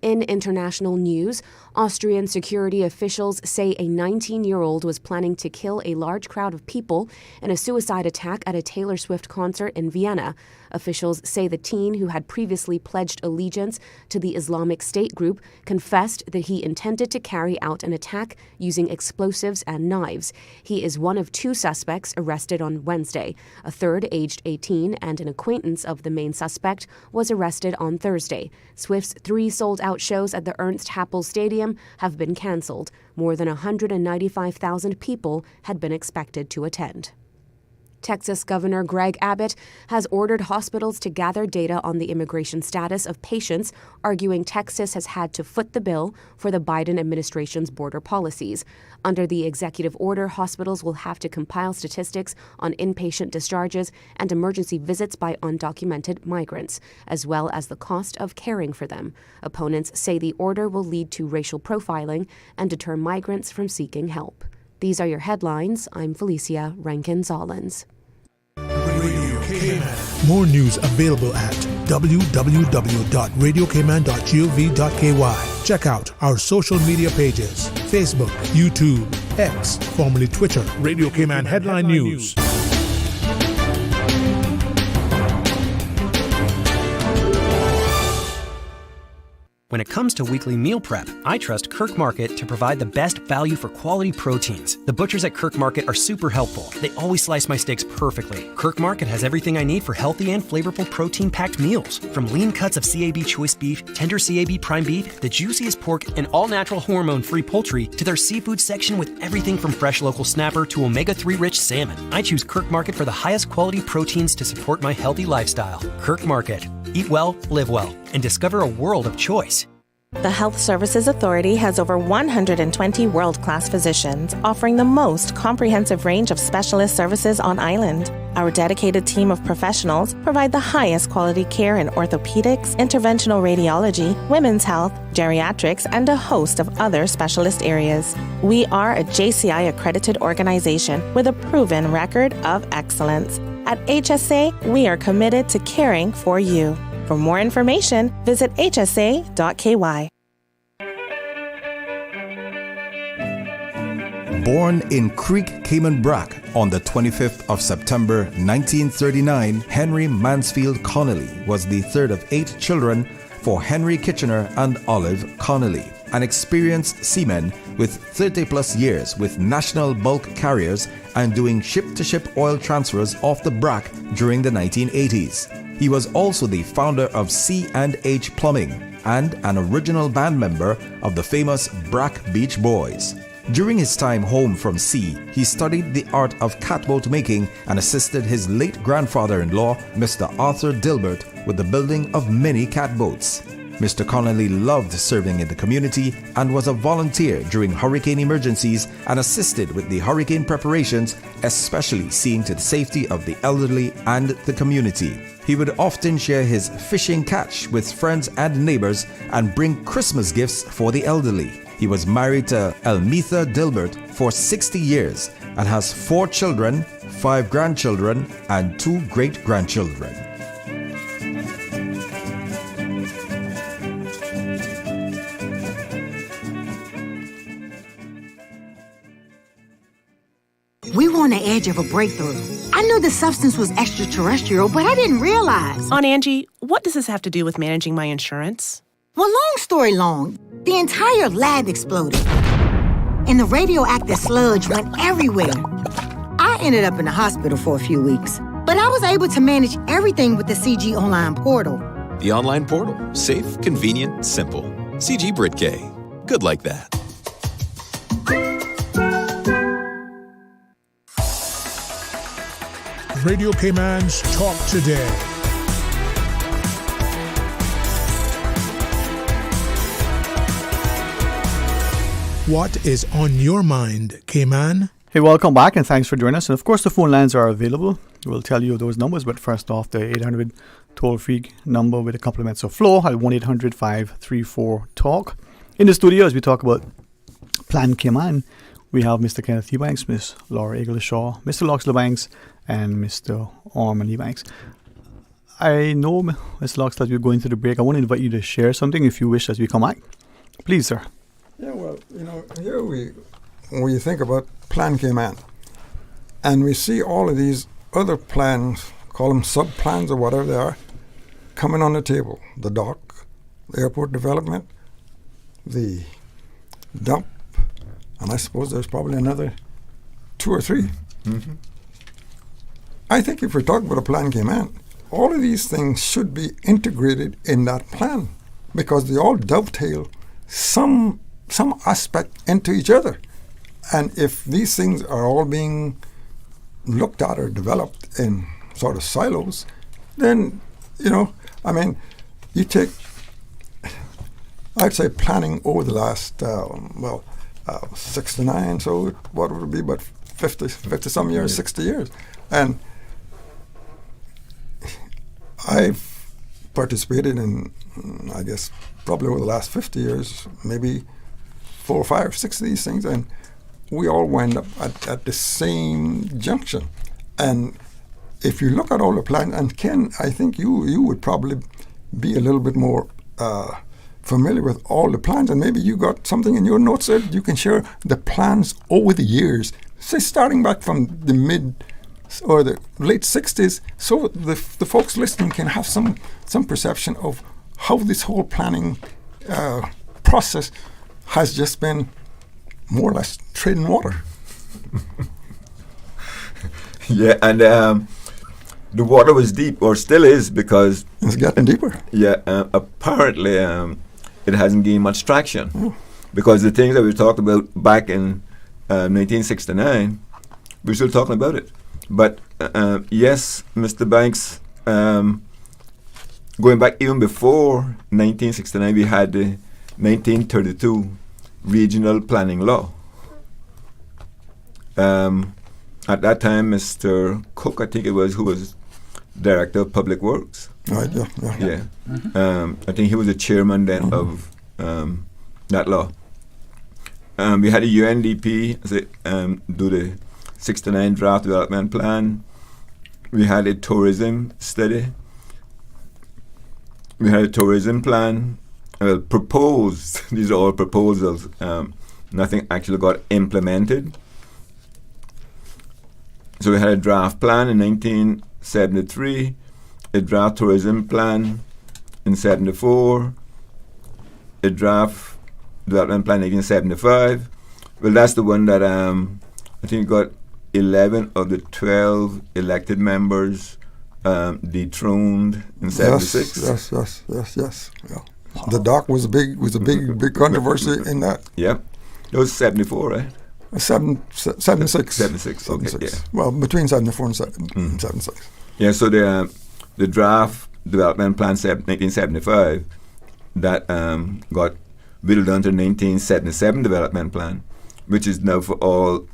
In international news, Austrian security officials say a 19-year-old was planning to kill a large crowd of people in a suicide attack at a Taylor Swift concert in Vienna. Officials say the teen, who had previously pledged allegiance to the Islamic State group, confessed that he intended to carry out an attack using explosives and knives. He is one of 2 suspects arrested on Wednesday. A third, aged 18, and an acquaintance of the main suspect, was arrested on Thursday. Swift's 3 sold-out shows at the Ernst Happel Stadium have been cancelled. More than 195,000 people had been expected to attend. Texas Governor Greg Abbott has ordered hospitals to gather data on the immigration status of patients, arguing Texas has had to foot the bill for the Biden administration's border policies. Under the executive order, hospitals will have to compile statistics on inpatient discharges and emergency visits by undocumented migrants, as well as the cost of caring for them. Opponents say the order will lead to racial profiling and deter migrants from seeking help. These are your headlines. I'm Felicia Rankin-Zollins. More news available at www.radiocayman.gov.ky. Check out our social media pages: Facebook, YouTube, X, formerly Twitter, Radio Cayman Headline News. When it comes to weekly meal prep, I trust Kirk Market to provide the best value for quality proteins. The butchers at Kirk Market are super helpful. They always slice my steaks perfectly. Kirk Market has everything I need for healthy and flavorful protein-packed meals. From lean cuts of CAB choice beef, tender CAB prime beef, the juiciest pork, and all-natural hormone-free poultry, to their seafood section with everything from fresh local snapper to omega-3 rich salmon. I choose Kirk Market for the highest quality proteins to support my healthy lifestyle. Kirk Market. Eat well, live well, and discover a world of choice. The Health Services Authority has over 120 world-class physicians offering the most comprehensive range of specialist services on island. Our dedicated team of professionals provide the highest quality care in orthopedics, interventional radiology, women's health, geriatrics, and a host of other specialist areas. We are a JCI accredited organization with a proven record of excellence. At HSA, we are committed to caring for you. For more information, visit hsa.ky. Born in Creek, Cayman Brac on the 25th of September 1939, Henry Mansfield Connolly was the third of 8 children for Henry Kitchener and Olive Connolly, an experienced seaman with 30-plus years with national bulk carriers and doing ship-to-ship oil transfers off the Brac during the 1980s. He was also the founder of C&H Plumbing and an original band member of the famous Brac Beach Boys. During his time home from sea, he studied the art of catboat making and assisted his late grandfather-in-law, Mr. Arthur Dilbert, with the building of many catboats. Mr. Connolly loved serving in the community and was a volunteer during hurricane emergencies and assisted with the hurricane preparations, especially seeing to the safety of the elderly and the community. He would often share his fishing catch with friends and neighbors and bring Christmas gifts for the elderly. He was married to Elmitha Dilbert for 60 years and has 4 children, 5 grandchildren, and 2 great-grandchildren. We were on the edge of a breakthrough. I knew the substance was extraterrestrial, but I didn't realize. Aunt Angie, what does this have to do with managing my insurance? Well, long story long, the entire lab exploded, and the radioactive sludge went everywhere. I ended up in the hospital for a few weeks, but I was able to manage everything with the CG Online portal. The online portal. Safe, convenient, simple. CG Britk. Good like that. Radio Cayman's Talk Today. What is on your mind, Cayman? Hey, welcome back and thanks for joining us. And of course, the phone lines are available. We'll tell you those numbers, but first off, the 800 toll-free number with a couple of minutes of flow at 1-800-534-TALK. In the studio, as we talk about Plan Cayman, we have Mr. Kenneth Ebanks, Miss Laura Eggilshaw, Mr. Loxley Banks, and Mr. Ormond Ebanks. I know, Mr. Loxley, as we're going to the break, I want to invite you to share something if you wish as we come back. Please, sir. Yeah, well, here when you think about Plan Cayman, and we see all of these other plans, call them sub-plans or whatever they are, coming on the table. The dock, the airport development, the dump, and I suppose there's probably another 2 or 3. Mm-hmm. I think if we're talking about a Plan Cayman, all of these things should be integrated in that plan because they all dovetail some aspect into each other. And if these things are all being looked at or developed in sort of silos, then, you take, I'd say planning over the last, 6 to 9, so what would it be, about 50 some years, 60 years. And I've participated in, I guess, probably over the last 50 years, maybe 4, 5, 6 of these things, and we all wind up at the same junction. And if you look at all the plans, and Ken, I think you would probably be a little bit more familiar with all the plans, and maybe you got something in your notes that you can share the plans over the years, say starting back from the mid or the late 60s, so the folks listening can have some perception of how this whole planning process has just been more or less treading water. Yeah, and the water was deep, or still is, because it's getting deeper. Yeah, apparently it hasn't gained much traction because the things that we talked about back in 1969, we're still talking about it. But yes, Mr. Banks, going back even before 1969, we had the 1932 Regional Planning Law. At that time, Mr. Cook, I think it was, who was Director of Public Works. Right, yeah. Mm-hmm. I think he was the chairman then of that law. We had a UNDP do the 69 Draft Development Plan. We had a tourism study. We had a tourism plan. Proposed. These are all proposals. Nothing actually got implemented. So we had a draft plan in 1973, a draft tourism plan in 74, a draft development plan in 1975. Well, that's the one that I think got 11 of the 12 elected members dethroned in 76. Yes. Yeah. Wow. The dock was a big controversy in that. Yep. It was 74, right? 76. 76. Okay. Yeah. Well, between 74 and 76. Yeah. So the draft development plan 1975 that got whittled down to the 1977 development plan, which is now for all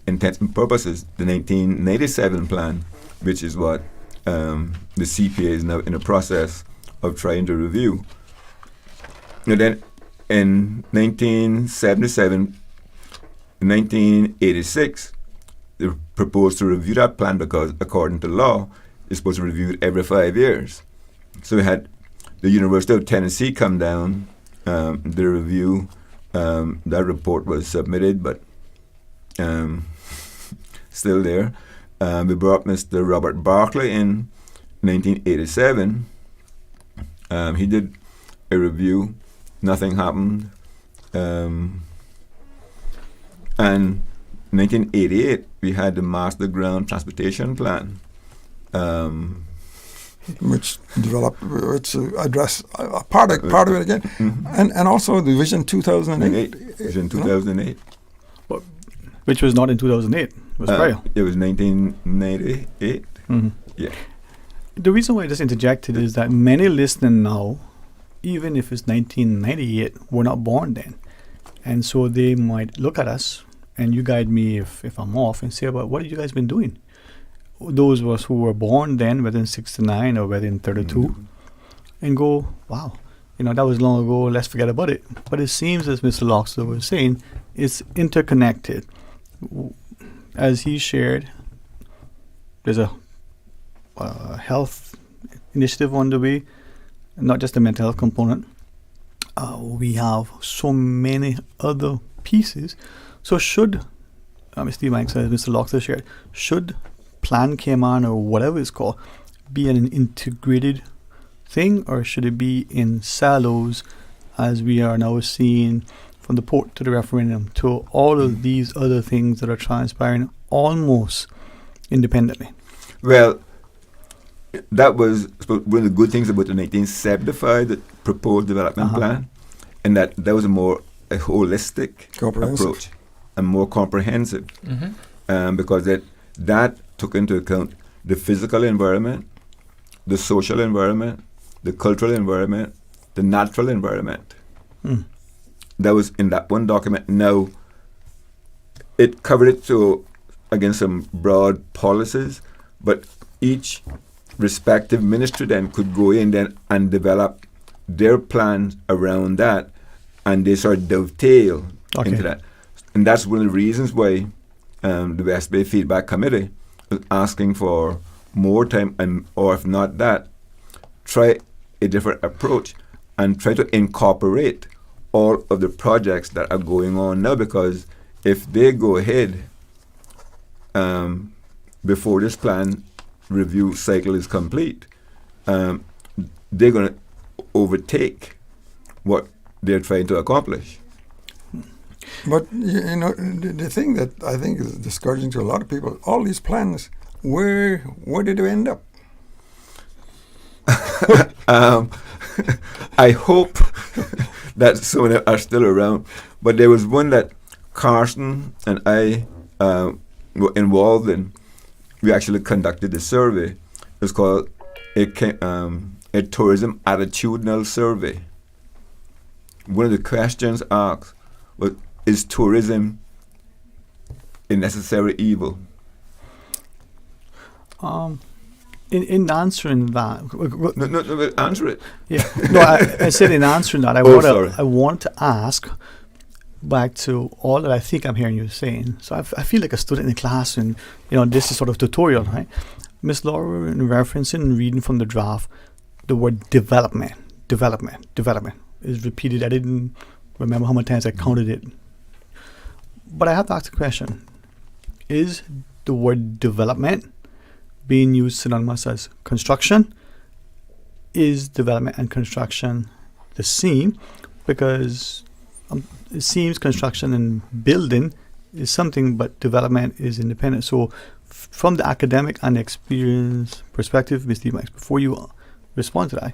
intents and purposes the 1997 plan, which is what the CPA is now in the process of trying to review. And then in 1977, 1986, they proposed to review that plan because, according to law, it's supposed to review it every 5 years. So we had the University of Tennessee come down, the review. That report was submitted, but still there. We brought Mr. Robert Barclay in 1987. He did a review. Nothing happened. And 1988, we had the Master Ground Transportation Plan, which developed, which addressed part of it again, and also the Vision 2008. Vision 2008. Which was not in 2008. It was prior. It was 1998. Yeah. The reason why I just interjected is that many listening now, even if it's 1998, were not born then. And so they might look at us, and you guide me if I'm off, and say, "But what have you guys been doing?" Those of us who were born then, whether in 69 or whether in 32, and go, "Wow, that was long ago, let's forget about it." But it seems, as Mr. Loxley was saying, it's interconnected. As he shared, there's a health initiative on the way, not just the mental health component. We have so many other pieces. So should, Mr. Ebanks, as Mr. Loxley shared, should Plan Cayman or whatever it's called be an integrated thing, or should it be in silos, as we are now seeing from the port to the referendum to all of these other things that are transpiring almost independently? Well, that was one of the good things about the 1975 the proposed development plan, and that was a more holistic approach and more comprehensive, because that took into account the physical environment, the social environment, the cultural environment, the natural environment. That was in that one document. Now, it covered it to, again, some broad policies, but each respective ministry then could go in then and develop their plans around that, and they sort of dovetail into that. And that's one of the reasons why the West Bay Feedback Committee was asking for more time, and or if not that, try a different approach and try to incorporate all of the projects that are going on now, because if they go ahead before this plan review cycle is complete, they're going to overtake what they're trying to accomplish. But the thing that I think is discouraging to a lot of people, all these plans, where did they end up? I hope that some of them are still around. But there was one that Carson and I were involved in. We actually conducted a survey. It was called a tourism attitudinal survey. One of the questions asked was, is tourism a necessary evil? In answering that, no, answer it. Yeah, no, I said in answering that, I want to ask back to all that I think I'm hearing you saying. So I feel like a student in class, and this is sort of tutorial, right? Miss Laura, in referencing and reading from the draft, the word development is repeated. I didn't remember how many times I counted it, but I have to ask the question: is the word development being used synonymous as construction? Is development and construction the same? Because it seems construction and building is something, but development is independent. So from the academic and experience perspective, Mr. Ebanks, before you respond to that,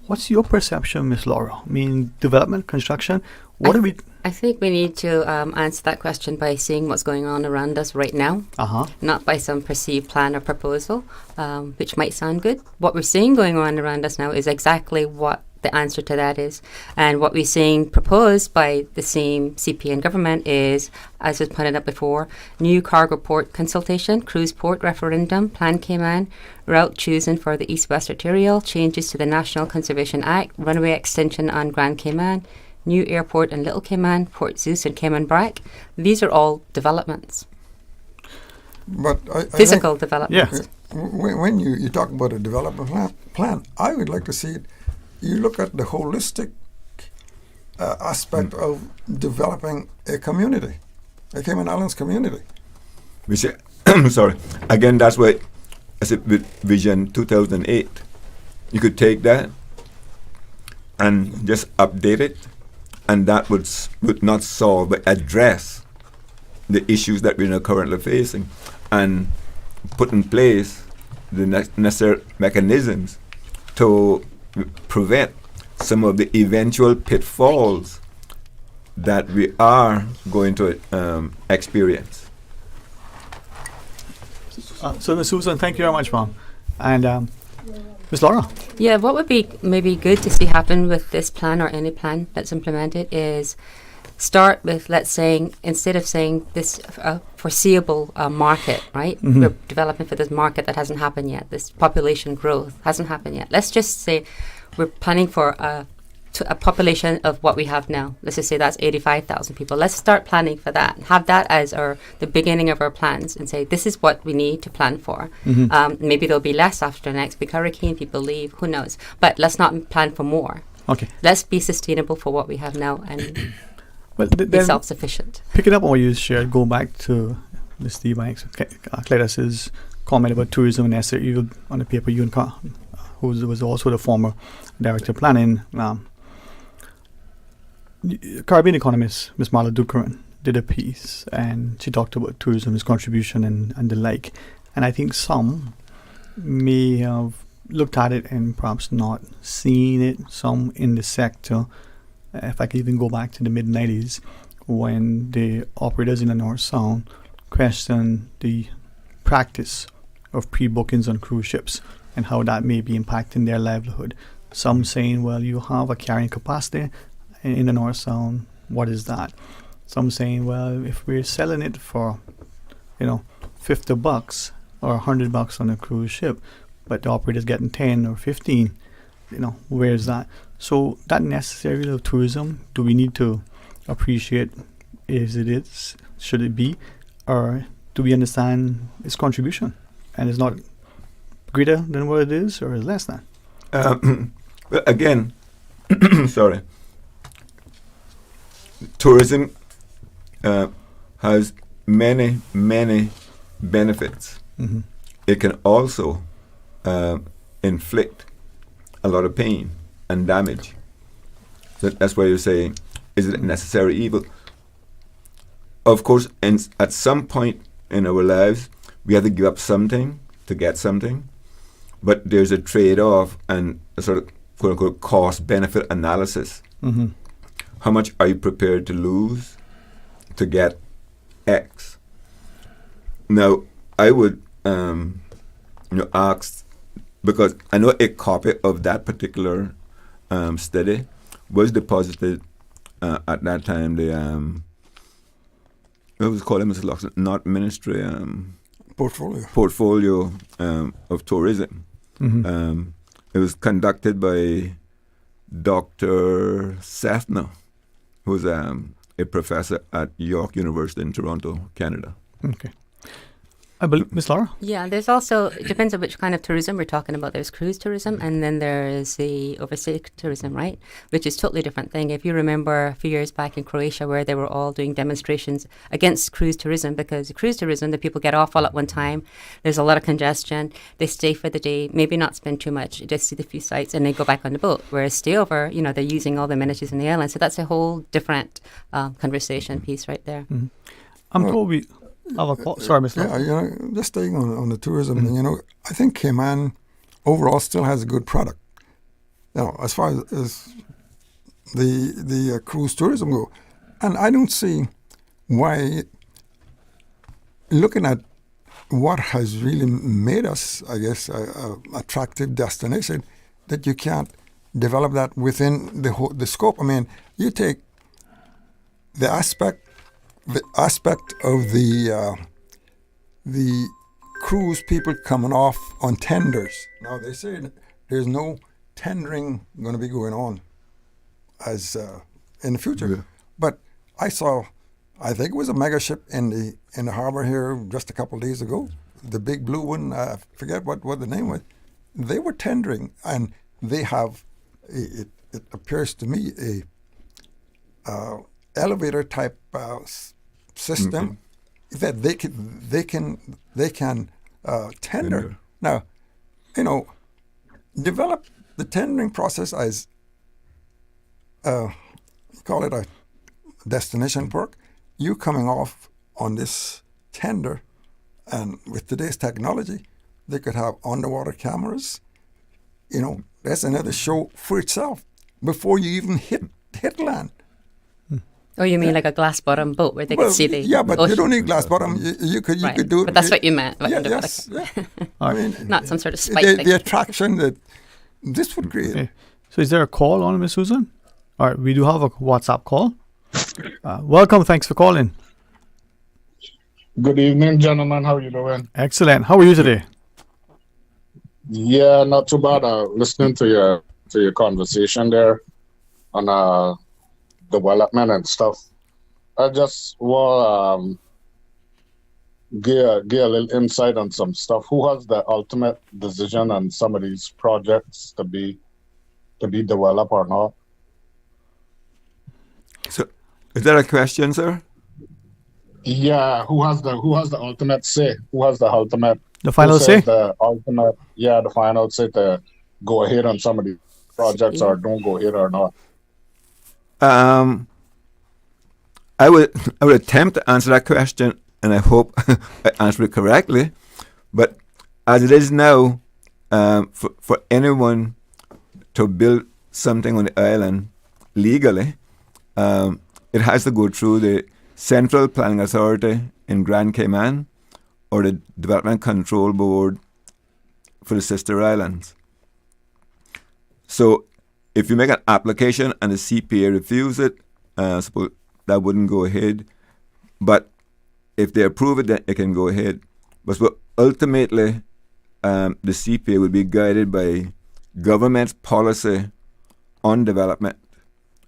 what's your perception, Ms. Laura? I mean, development, construction, what are we... I think we need to answer that question by seeing what's going on around us right now, not by some perceived plan or proposal, which might sound good. What we're seeing going on around us now is exactly what the answer to that is. And what we're seeing proposed by the same CPN government is, as was pointed out before, new cargo port consultation, cruise port referendum, Plan Cayman, route choosing for the East-West Arterial, changes to the National Conservation Act, runway extension on Grand Cayman, new airport in Little Cayman, Port Zeus and Cayman Brac. These are all developments. But physical developments. When you talk about a development plan, I would like to see it. You look at the holistic aspect of developing a community, a Cayman Islands community. We say, sorry. Again, that's why I said with Vision 2008, you could take that and just update it, and that would not solve but address the issues that we're now currently facing, and put in place the necessary mechanisms to prevent some of the eventual pitfalls that we are going to experience. So, Ms. Susan, thank you very much, Mom. And Ms. Laura? Yeah, what would be maybe good to see happen with this plan or any plan that's implemented is start with, let's say, instead of saying this foreseeable market, right? Mm-hmm. We're developing for this market that hasn't happened yet. This population growth hasn't happened yet. Let's just say we're planning for a population of what we have now. Let's just say that's 85,000 people. Let's start planning for that. Have that as the beginning of our plans and say, this is what we need to plan for. Mm-hmm. Maybe there'll be less after the next big hurricane, people leave, who knows. But let's not plan for more. Okay. Let's be sustainable for what we have now and be self-sufficient. Picking up on what you shared, go back to Mr. Ebanks, Cletus's comment about tourism and Esther Eagle on the paper, who was also the former director of planning. Caribbean economist Ms. Marla Ducaran did a piece, and she talked about tourism's contribution and the like. And I think some may have looked at it and perhaps not seen it. Some in the sector, if I could even go back to the mid-90s, when the operators in the North Sound questioned the practice of pre-bookings on cruise ships and how that may be impacting their livelihood. Some saying, well, you have a carrying capacity in the North Sound, what is that? Some saying, well, if we're selling it for, $50 or $100 on a cruise ship, but the operator's getting 10 or 15, where's that? So that necessary of tourism, do we need to appreciate as it is, should it be, or do we understand its contribution and it's not greater than what it is or is less than? Well, again, sorry. Tourism has many, many benefits. Mm-hmm. It can also inflict a lot of pain and damage. So that's why you're saying, is it a necessary evil? Of course, at some point in our lives, we have to give up something to get something, but there's a trade-off and a sort of quote-unquote cost-benefit analysis. Mm-hmm. How much are you prepared to lose to get X? Now, I would ask, because I know a copy of that particular study was deposited at that time. What was it called, Mr. Loxley? Not Ministry. Portfolio of Tourism. Mm-hmm. It was conducted by Dr. Sethna, who's a professor at York University in Toronto, Canada. Okay. I believe, Ms. Laura? Yeah, there's also, it depends on which kind of tourism we're talking about. There's cruise tourism and then there is the overseas tourism, right? Which is totally different thing. If you remember a few years back in Croatia where they were all doing demonstrations against cruise tourism, because cruise tourism, the people get off all at one time. There's a lot of congestion. They stay for the day, maybe not spend too much, just see the few sites and then go back on the boat. Whereas stay over, they're using all the amenities in the airline. So that's a whole different conversation piece right there. Mm-hmm. I'm told we... sorry, Mr. Yeah, just staying on the tourism, I think Cayman overall still has a good product. As far as the cruise tourism go, and I don't see why, looking at what has really made us, I guess, a attractive destination, that you can't develop that within the scope. I mean, you take the aspect of the cruise people coming off on tenders. Now they say there's no tendering going to be going on as in the future. Yeah. But I think it was a mega ship in the harbor here just a couple of days ago. The big blue one, I forget what the name was. They were tendering, and they have it appears to me a elevator type system that they can tender. Now, develop the tendering process as call it a destination port. You coming off on this tender, and with today's technology, they could have underwater cameras. That's another show for itself before you even hit land. Oh, you mean like a glass bottom boat where they could see the but ocean. You don't need glass bottom. You could do it. But that's what you meant. Yes. I mean, not some sort of spike thing. The attraction that this would create. Okay. So is there a call on, Ms. Susan? All right, we do have a WhatsApp call. Welcome. Thanks for calling. Good evening, gentlemen. How are you doing? Excellent. How are you today? Yeah, not too bad. Listening to your conversation there on development and stuff. I just want give a little insight on some stuff. Who has the ultimate decision on some of these projects to be developed or not? So, is that a question, sir? Yeah, who has the ultimate say? Who has the ultimate? The final say? The final say to go ahead on some of these projects or don't go ahead or not. I would attempt to answer that question, and I hope I answer it correctly. But as it is now, for anyone to build something on the island legally, it has to go through the Central Planning Authority in Grand Cayman or the Development Control Board for the sister islands. So if you make an application and the CPA refuse it, suppose that wouldn't go ahead. But if they approve it, then it can go ahead. But ultimately, the CPA will be guided by government's policy on development.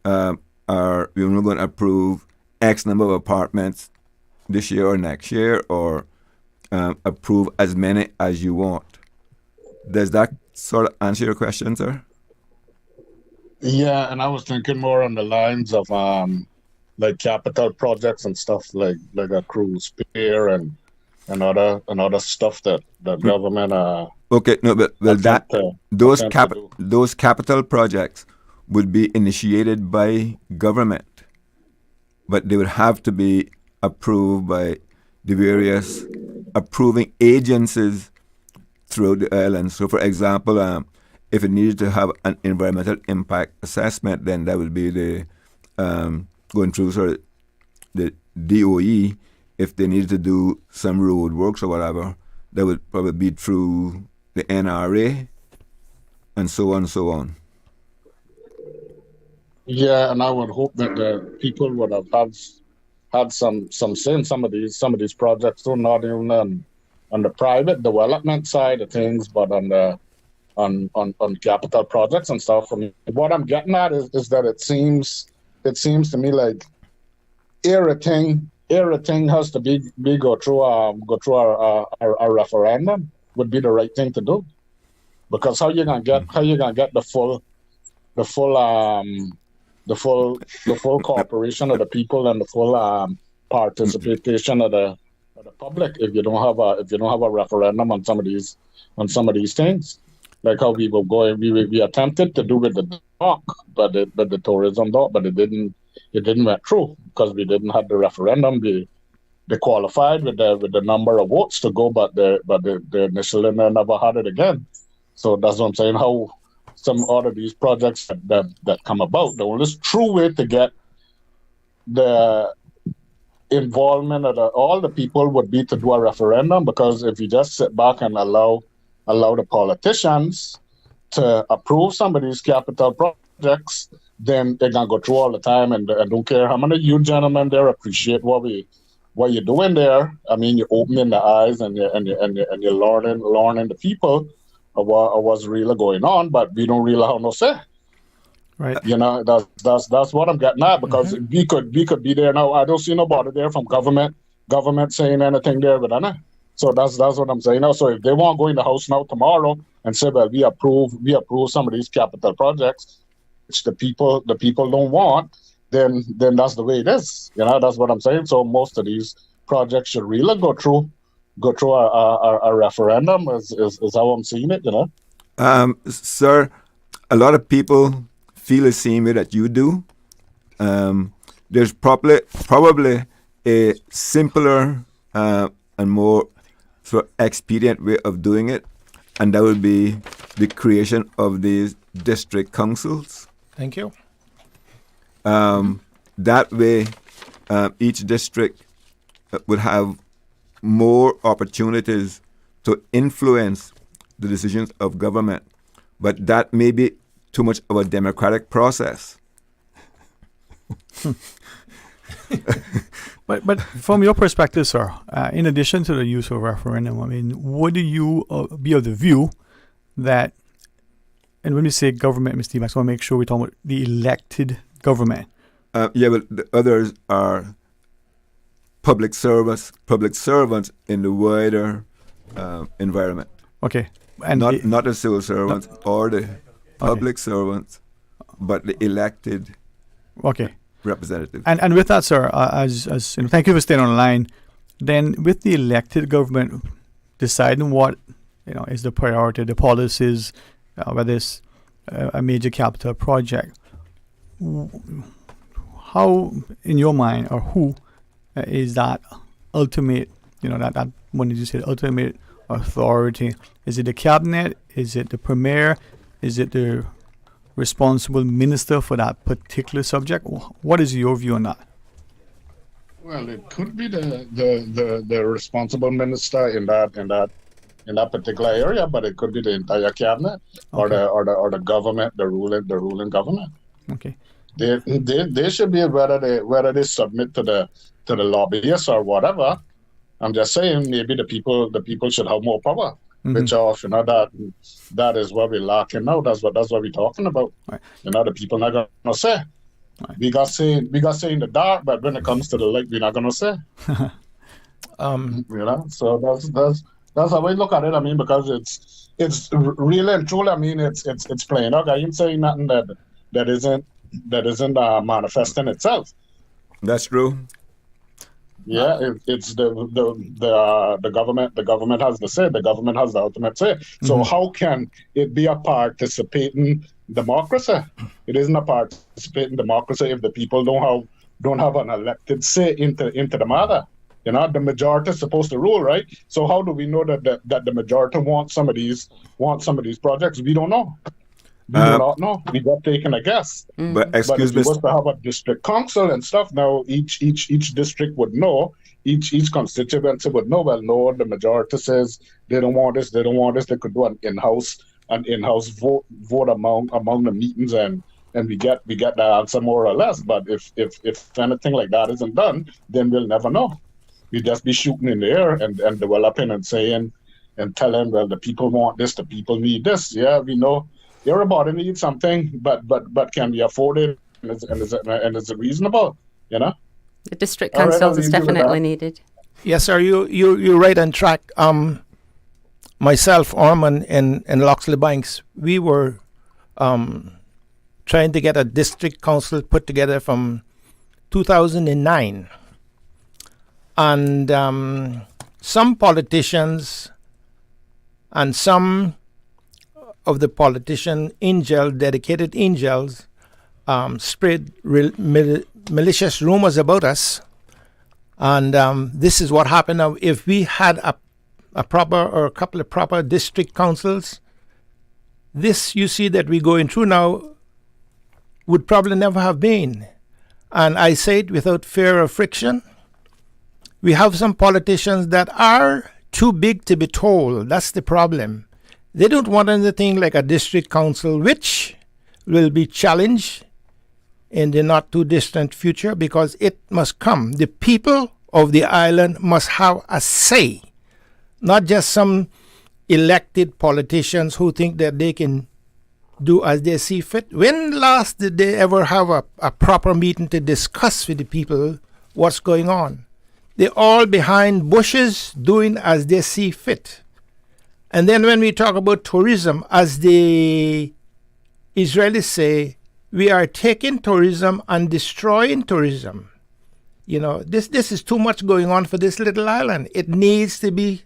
Are we only going to approve X number of apartments this year or next year, or approve as many as you want? Does that sort of answer your question, sir? Yeah, and I was thinking more on the lines of like capital projects and stuff like a cruise pier and other stuff that the government okay, no, but those capital projects would be initiated by government, but they would have to be approved by the various approving agencies throughout the island. So, for example, if it needed to have an environmental impact assessment, then that would be the going through sort of the DOE. If they needed to do some road works or whatever, that would probably be through the NRA, and so on and so on. Yeah, and I would hope that the people would have had some say in some of these projects, too, not even on the private development side of things, but on capital projects and stuff. I mean, what I'm getting at is that it seems to me like everything has to be go through a referendum would be the right thing to do, because how you gonna get the full cooperation of the people and the full participation of the public if you don't have a referendum on some of these things, like how we were going. We attempted to do with the dock, but the tourism dock, but it didn't went through because we didn't have the referendum. They qualified with the number of votes to go, but the initial never had it again. So that's what I'm saying. How some of these projects that come about, the only true way to get the involvement of all the people would be to do a referendum, because if you just sit back and allow the politicians to approve some of these capital projects, then they're gonna go through all the time, and I don't care how many you gentlemen there appreciate what you're doing there. I mean, you're opening the eyes and you're learning the people of what's really going on, but we don't really have no say. Right. You know, that's what I'm getting at, because we could be there now. I don't see nobody there from government saying anything there, but I know. So that's what I'm saying now. So if they want to go in the House now tomorrow and say, well, we approve some of these capital projects, which the people don't want, then that's the way it is. You know, that's what I'm saying. So most of these projects should really go through a referendum, is how I'm seeing it. You know, sir, a lot of people feel the same way that you do. There's probably a simpler and more sort of expedient way of doing it, and that would be the creation of these district councils. Thank you. That way, each district would have more opportunities to influence the decisions of government, but that may be too much of a democratic process. But from your perspective, sir, in addition to the use of referendum, I mean, would you be of the view that, and when we say government, Mr. Ebanks, I want to make sure we're talking about the elected government. Yeah, but the others are public servants in the wider environment. Okay. And not the civil servants or the public servants, but the elected representative. And with that, sir, as you know, thank you for staying on the line. Then, with the elected government deciding what is the priority, the policies, whether it's a major capital project, how, in your mind, or who is that ultimate, that when did you say ultimate authority? Is it the cabinet? Is it the premier? Is it the responsible minister for that particular subject? What is your view on that? Well, it could be the responsible minister in that particular area, but it could be the entire cabinet or the government, the ruling government. Okay. They should be whether they submit to the lobbyists or whatever. I'm just saying maybe the people should have more power. Which that is what we're lacking now. That's what we're talking about. Right. The people not gonna say. Right. We got say in the dark, but when it comes to the light, we're not gonna say. So that's how we look at it. I mean, because it's really and truly. I mean, it's plain. Okay, I ain't saying nothing that isn't manifesting itself. That's true. Yeah, it's the government. The government has the say. The government has the ultimate say. So how can it be a participating democracy? It isn't a participating democracy if the people don't have an elected say into the matter. The majority is supposed to rule, right? So how do we know that the majority wants some of these projects? We don't know. We do not know. We got taken a guess. But excuse me. But if we was to have a district council and stuff, now each district would know, each constituency would know. Well, no, the majority says they don't want this. They don't want this. They could do an in-house vote among the meetings, and we get the answer more or less. But if anything like that isn't done, then we'll never know. We just be shooting in the air and developing and saying and telling, well, the people want this, the people need this. Yeah, we know. Everybody needs something, but can we afford it? And is it reasonable? The district councils is definitely needed. Yes, sir. You're right on track. Myself, Ormond, and Loxley Banks, we were trying to get a district council put together from 2009, and some politicians and some of the dedicated angels, spread malicious rumors about us. And this is what happened now. If we had a proper or a couple of proper district councils, this you see that we're going through now would probably never have been. And I say it without fear of friction. We have some politicians that are too big to be told. That's the problem. They don't want anything like a district council, which will be challenged in the not too distant future, because it must come. The people of the island must have a say, not just some elected politicians who think that they can do as they see fit. When last did they ever have a proper meeting to discuss with the people what's going on? They're all behind bushes doing as they see fit. And then when we talk about tourism, as the Israelis say, we are taking tourism and destroying tourism. You know, this is too much going on for this little island. It needs to be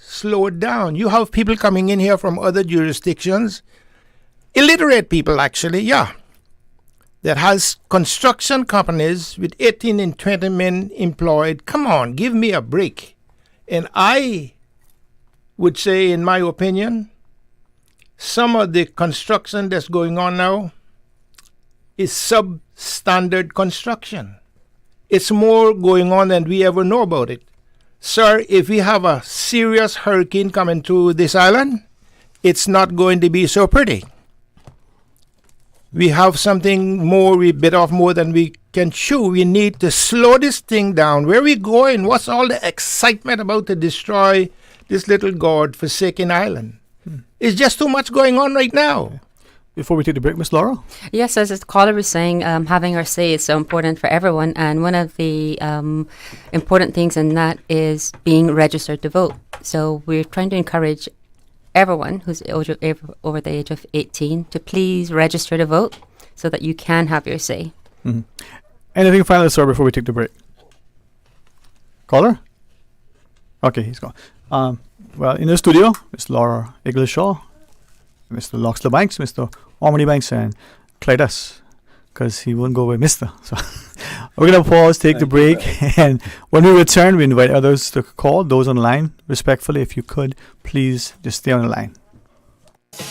slowed down. You have people coming in here from other jurisdictions, illiterate people actually, yeah, that has construction companies with 18 and 20 men employed. Come on, give me a break. And I would say, in my opinion, some of the construction that's going on now is substandard construction. It's more going on than we ever know about it. Sir, if we have a serious hurricane coming to this island, it's not going to be so pretty. We have something more, we bit off more than we can chew. We need to slow this thing down. Where are we going? What's all the excitement about to destroy this little God-forsaken island? It's just too much going on right now. Before we take the break, Miss Laura? Yes, as the caller was saying, having our say is so important for everyone. And one of the important things in that is being registered to vote. So we're trying to encourage everyone who's over the age of 18 to please register to vote so that you can have your say. Mm-hmm. Anything final, sir, before we take the break? Caller? Okay, he's gone. Well, in the studio, Miss Laura Eggilshaw, Mr. Loxley Banks, Mr. Ormond Ebanks, and Clydas, because he wouldn't go with Mr. So we're going to pause, take the break, and when we return, we invite others to call, those online, respectfully, if you could, please just stay on the line.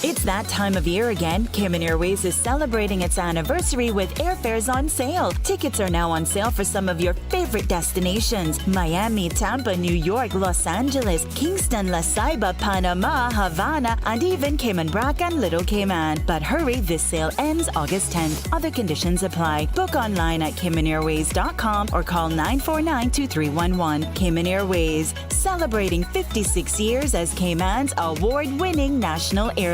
It's that time of year again. Cayman Airways is celebrating its anniversary with airfares on sale. Tickets are now on sale for some of your favorite destinations: Miami, Tampa, New York, Los Angeles, Kingston, La Ceiba, Panama, Havana, and even Cayman Brac and Little Cayman. But hurry, this sale ends August 10th. Other conditions apply. Book online at CaymanAirways.com or call 949-2311. Cayman Airways, celebrating 56 years as Cayman's award-winning national airline.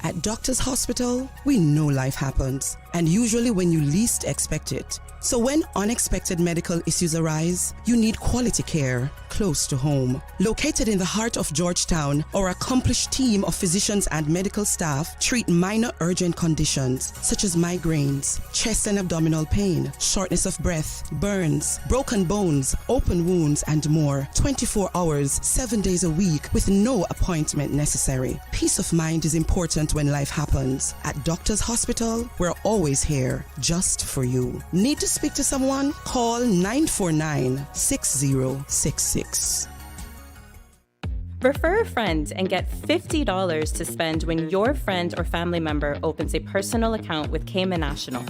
At Doctors Hospital, we know life happens, and usually when you least expect it. So when unexpected medical issues arise, you need quality care close to home. Located in the heart of Georgetown, our accomplished team of physicians and medical staff treat minor urgent conditions such as migraines, chest and abdominal pain, shortness of breath, burns, broken bones, open wounds, and more. 24 hours, 7 days a week with no appointment necessary. Peace of mind is important when life happens. At Doctors Hospital, we're always here just for you. Need to speak to someone? Call 949-6066. Refer a friend and get $50 to spend when your friend or family member opens a personal account with Cayman National.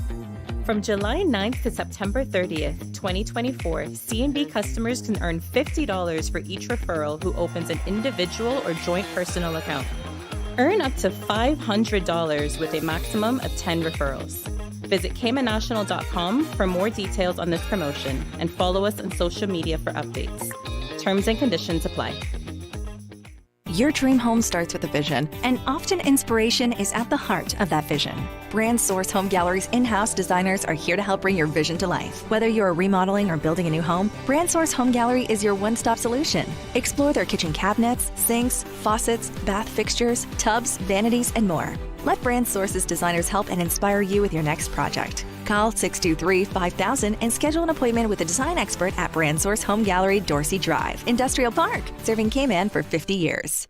From July 9th to September 30th, 2024, C&B customers can earn $50 for each referral who opens an individual or joint personal account. Earn up to $500 with a maximum of 10 referrals. Visit CaymanNational.com for more details on this promotion and follow us on social media for updates. Terms and conditions apply. Your dream home starts with a vision, and often inspiration is at the heart of that vision. Brand Source Home Gallery's in-house designers are here to help bring your vision to life. Whether you're remodeling or building a new home, Brand Source Home Gallery is your one-stop solution. Explore their kitchen cabinets, sinks, faucets, bath fixtures, tubs, vanities, and more. Let Brand Source's designers help and inspire you with your next project. Call 623-5000 and schedule an appointment with a design expert at Brand Source Home Gallery, Dorsey Drive, Industrial Park, serving Cayman for 50 years.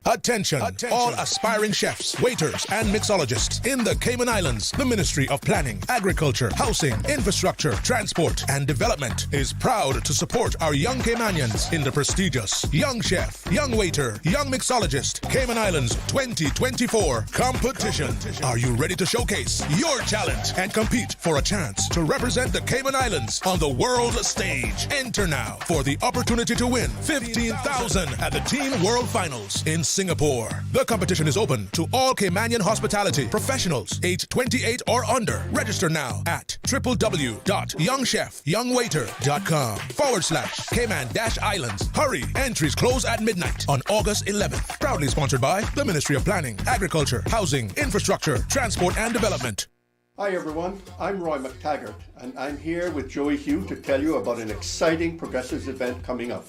Attention, all aspiring chefs, waiters, and mixologists in the Cayman Islands. The Ministry of Planning, Agriculture, Housing, Infrastructure, Transport, and Development is proud to support our young Caymanians in the prestigious Young Chef, Young Waiter, Young Mixologist, Cayman Islands 2024 competition. Are you ready to showcase your talent and compete for a chance to represent the Cayman Islands on the world stage? Enter now for the opportunity to win $15,000 at the Team World Finals in Singapore. The competition is open to all Caymanian hospitality professionals, age 28 or under. Register now at www.youngchefyoungwaiter.com/Cayman-Islands. Hurry, entries close at midnight on August 11th. Proudly sponsored by the Ministry of Planning, Agriculture, Housing, Infrastructure, Transport and Development. Hi everyone, I'm Roy McTaggart and I'm here with Joey Hugh to tell you about an exciting Progressives event coming up.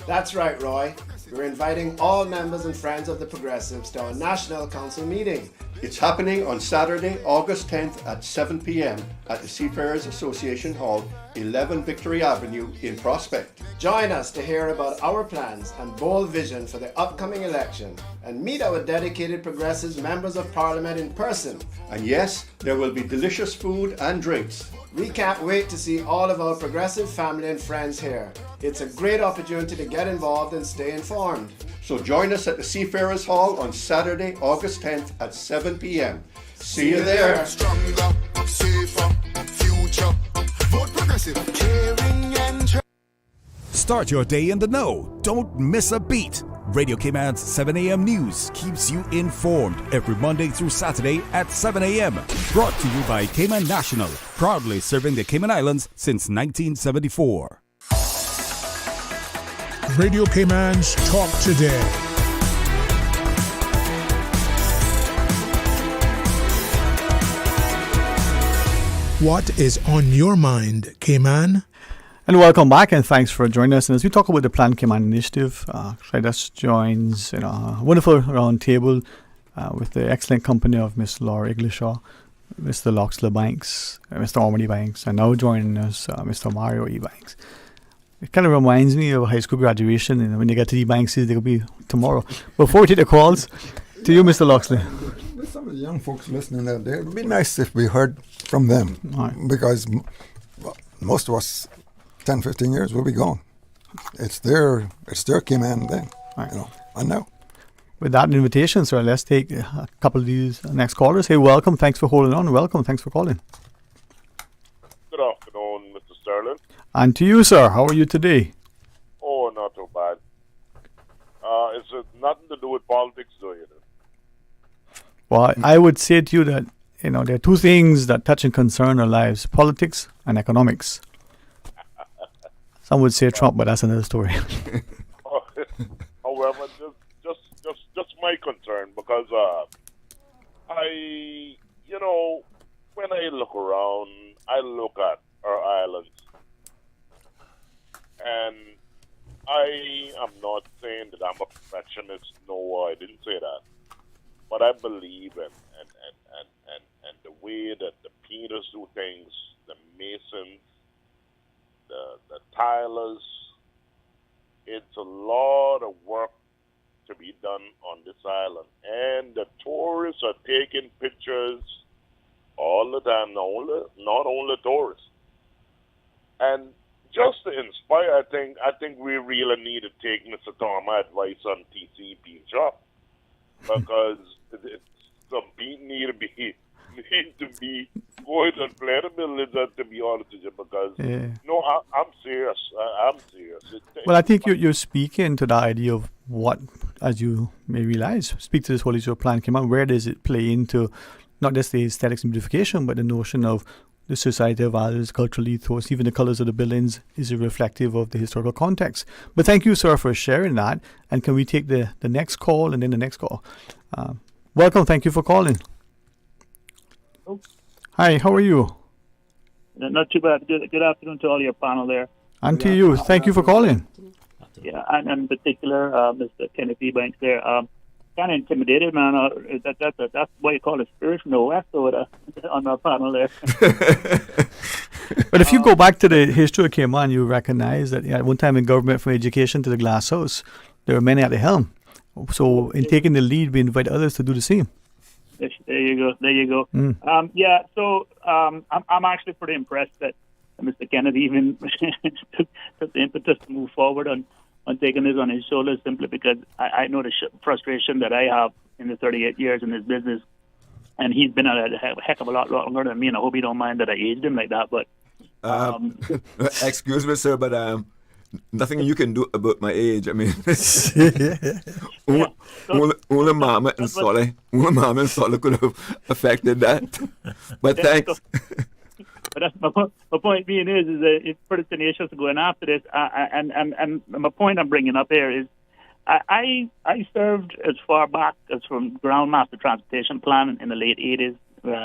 That's right, Roy. We're inviting all members and friends of the Progressives to our National Council meeting. It's happening on Saturday, August 10th at 7 p.m. at the Seafarers Association Hall, 11 Victory Avenue in Prospect. Join us to hear about our plans and bold vision for the upcoming election and meet our dedicated Progressives members of Parliament in person. And yes, there will be delicious food and drinks. We can't wait to see all of our Progressive family and friends here. It's a great opportunity to get involved and stay informed. So join us at the Seafarers Hall on Saturday, August 10th at 7 p.m. See you there. Stronger, safer, future. Vote Progressive. Caring and Start your day in the know. Don't miss a beat. Radio Cayman's 7 a.m. news keeps you informed every Monday through Saturday at 7 a.m. Brought to you by Cayman National, proudly serving the Cayman Islands since 1974. Radio Cayman's Talk Today. What is on your mind, Cayman? And welcome back, and thanks for joining us. And as we talk about the Plan Cayman initiative, Shaidas joins a wonderful round table with the excellent company of Miss Laura Eggilshaw, Mr. Loxley Banks, Mr. Ormond Ebanks, and now joining us, Mr. Mario Ebanks. It kind of reminds me of high school graduation, and when you get to the Bankses, they'll be tomorrow. Before we take the calls, to you, Mr. Loxley. There's some of the young folks listening out there. It would be nice if we heard from them, because most of us, 10, 15 years, will be gone. It's their Cayman then, I know. With that invitation, sir, let's take a couple of these next callers. Hey, welcome. Thanks for holding on. Welcome. Thanks for calling. Good afternoon, Mr. Sterling. And to you, sir. How are you today? Oh, not too bad. It's nothing to do with politics, though, you know. Well, I would say to you that, there are two things that touch and concern our lives: politics and economics. Some would say Trump, but that's another story. However, just my concern, because when I look around, I look at our islands, and I am not saying that I'm a perfectionist. No, I didn't say that, but I believe in and the way that the painters do things, the masons, the tilers. It's a lot of work to be done on this island, and the tourists are taking pictures all the time. Not only tourists, and just to inspire, I think we really need to take Mr. Thomas' advice on TCP shop, because some people need to be going and play the millions, to be honest with you, because no, I'm serious. I'm serious. Well, I think you're speaking to the idea of what, as you may realize, speak to this whole issue of Plan Cayman. Where does it play into not just the aesthetics and beautification, but the notion of the societal values, cultural ethos, even the colors of the buildings is reflective of the historical context. But thank you, sir, for sharing that. And can we take the next call and then the next call? Welcome. Thank you for calling. Hi, how are you? Not too bad. Good afternoon to all your panel there. And to you. Thank you for calling. Yeah, and in particular, Mr. Kenneth Ebanks there. Kind of intimidated, man. That's what you call a spiritual West over there on our panel there. But if you go back to the history of Cayman, you recognize that at one time in government, from education to the glass house, there were many at the helm. So in taking the lead, we invite others to do the same. There you go. So I'm actually pretty impressed that Mr. Kenneth even took the impetus to move forward on taking this on his shoulders, simply because I know the frustration that I have in the 38 years in this business, and he's been at it a heck of a lot longer than me, and I hope he don't mind that I aged him like that. But excuse me, sir, but nothing you can do about my age. I mean, only Mama and Solly could have affected that. But thanks. But that's my point being is that it's pretty tenacious going after this. And my point I'm bringing up here is I served as far back as from Ground Master Transportation Plan in the late 80s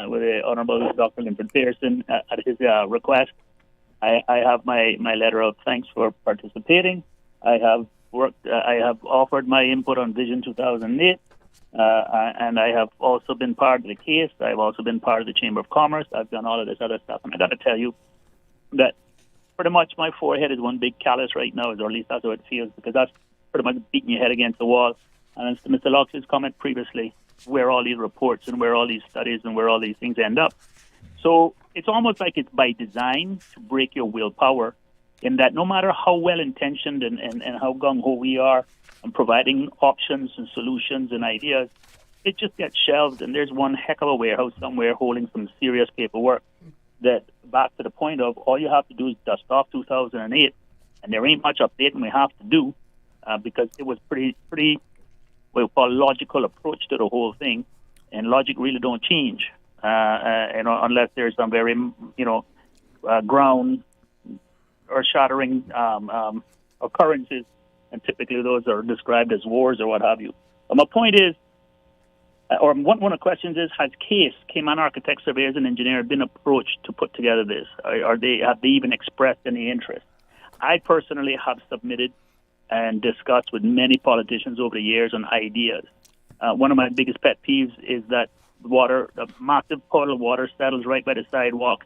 with the Honorable Dr. Linford Pearson at his request. I have my letter of thanks for participating. I have offered my input on Vision 2008. And I have also been part of the case. I've also been part of the Chamber of Commerce. I've done all of this other stuff. And I got to tell you that pretty much my forehead is one big callus right now, or at least that's how it feels, because that's pretty much beating your head against the wall. And as to Mr. Loxley's comment previously, where all these reports and where all these studies and where all these things end up. So it's almost like it's by design to break your willpower, in that no matter how well-intentioned and how gung-ho we are, and providing options and solutions and ideas, it just gets shelved, and there's one heck of a warehouse somewhere holding some serious paperwork that, back to the point of, all you have to do is dust off 2008, and there ain't much updating we have to do, because it was pretty what we call logical approach to the whole thing, and logic really don't change, unless there's some very, ground or shattering occurrences. And typically those are described as wars or what have you. But my point is, or one of the questions is, has Cayman Architects, Surveyors and Engineers been approached to put together this? Have they even expressed any interest? I personally have submitted and discussed with many politicians over the years on ideas. One of my biggest pet peeves is that the massive puddle of water settles right by the sidewalk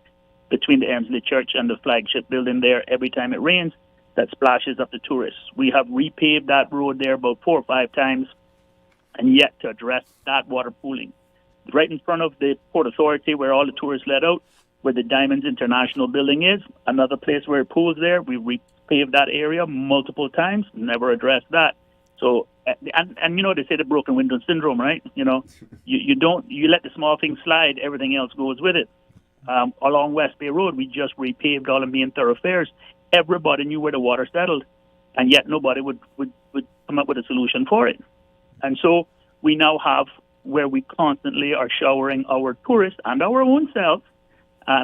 between the Elmsley Church and the flagship building there every time it rains. That splashes up the tourists. We have repaved that road there about 4 or 5 times, and yet to address that water pooling. Right in front of the Port Authority, where all the tourists let out, where the Diamonds International building is, another place where it pools there, we repaved that area multiple times, never addressed that. So, and they say the broken window syndrome, right? You let the small things slide, everything else goes with it. Along West Bay Road, we just repaved all the main thoroughfares. Everybody knew where the water settled, and yet nobody would come up with a solution for it. And so we now have where we constantly are showering our tourists and our own selves,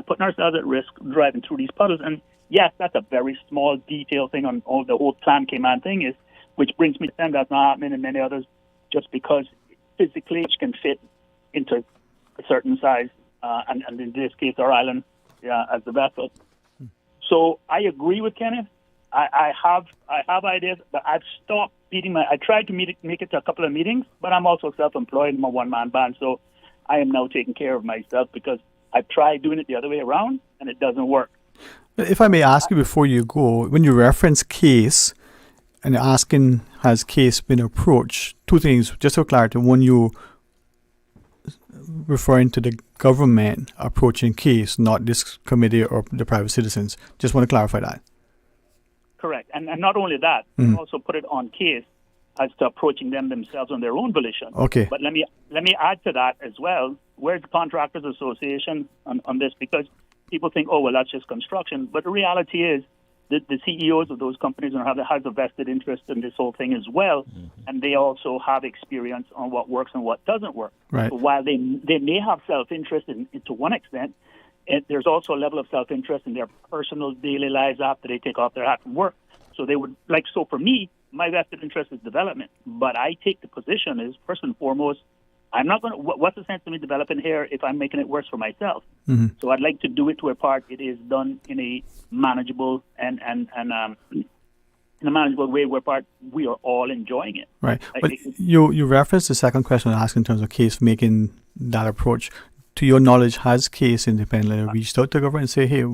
putting ourselves at risk driving through these puddles. And yes, that's a very small detail thing on all the whole Plan Cayman thing is, which brings me to them that's not happening in many others, just because physically it can fit into a certain size, and in this case our island as the vessel. So I agree with Kenneth. I have ideas, but I've stopped beating I tried to make it to a couple of meetings, but I'm also self-employed. I'm a one-man band, so I am now taking care of myself because I've tried doing it the other way around, and it doesn't work. If I may ask you before you go, when you reference case and asking has case been approached, two things, just for clarity. One, you referring to the government approaching case, not this committee or the private citizens. Just want to clarify that. Correct. And not only that, we also put it on case as to approaching them themselves on their own volition. Okay. But let me add to that as well. Where's the Contractors Association on this? Because people think, oh, well, that's just construction. But the reality is the CEOs of those companies have a vested interest in this whole thing as well, and they also have experience on what works and what doesn't work. Right. So while they may have self-interest to one extent, there's also a level of self-interest in their personal daily lives after they take off their hat from work. So they would so for me, my vested interest is development, but I take the position is first and foremost, I'm not going to. What's the sense of me developing here if I'm making it worse for myself? So I'd like to do it to a part it is done in a manageable and in a manageable way where part we are all enjoying it. Right. But you referenced the second question I asked in terms of case making that approach. To your knowledge, has case independently reached out to government and say, hey?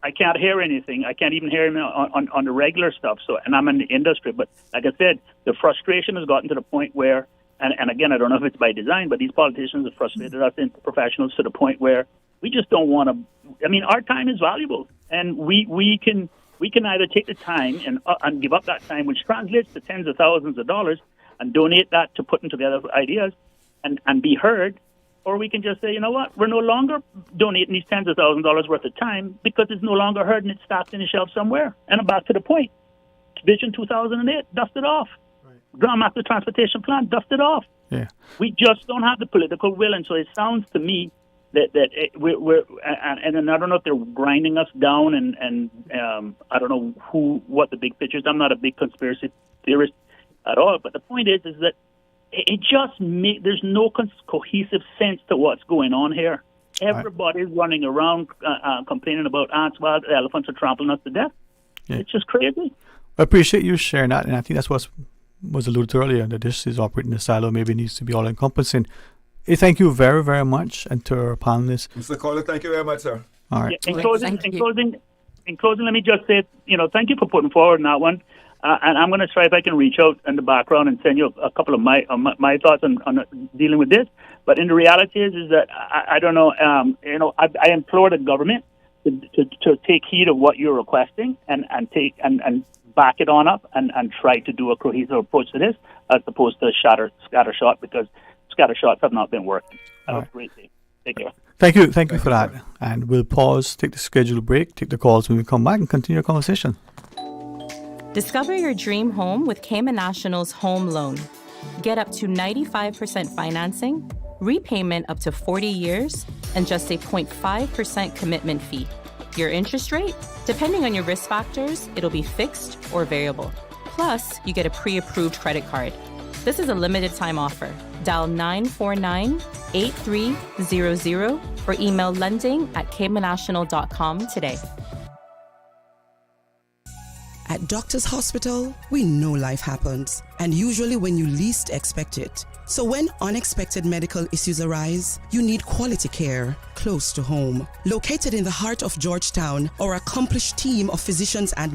I can't hear anything. I can't even hear him on the regular stuff. So, and I'm in the industry, but like I said, the frustration has gotten to the point where, and again, I don't know if it's by design, but these politicians have frustrated us into professionals to the point where we just don't want to. I mean, our time is valuable, and we can either take the time and give up that time, which translates to tens of thousands of dollars, and donate that to putting together ideas and be heard. Or we can just say, you know what, we're no longer donating these tens of thousands of dollars worth of time because it's no longer heard and it's stacked in a shelf somewhere. And I'm back to the point. Vision 2008, dust it off. Grand Master Transportation Plan, dust it off. Yeah. We just don't have the political will. And so it sounds to me that we're and I don't know if they're grinding us down and I don't know what the big picture is. I'm not a big conspiracy theorist at all. But the point is that it just there's no cohesive sense to what's going on here. Everybody's running around complaining about ants while the elephants are trampling us to death. Yeah. It's just crazy. I appreciate you sharing that, and I think that's what was alluded to earlier, that this is operating in a silo, maybe needs to be all-encompassing. Thank you very, very much, and to our panelists. Mr. Caller, thank you very much, sir. All right. Yeah, in closing, let me just say, thank you for putting forward in that one. And I'm going to try if I can reach out in the background and send you a couple of my thoughts on dealing with this. But in the reality is that I don't know. I implore the government to take heed of what you're requesting and back it on up and try to do a cohesive approach to this as opposed to scattershot, because scattershots have not been working. Have a great day. Take care. Thank you for that. And we'll pause, take the scheduled break, take the calls when we come back, and continue our conversation. Discover your dream home with Cayman National's home loan. Get up to 95% financing, repayment up to 40 years, and just a 0.5% commitment fee. Your interest rate? Depending on your risk factors, it'll be fixed or variable. Plus, you get a pre-approved credit card. This is a limited time offer. Dial 949-8300 or email lending@caymannational.com today. At Doctors Hospital, we know life happens, and usually when you least expect it. So when unexpected medical issues arise, you need quality care close to home. Located in the heart of Georgetown, our accomplished team of physicians and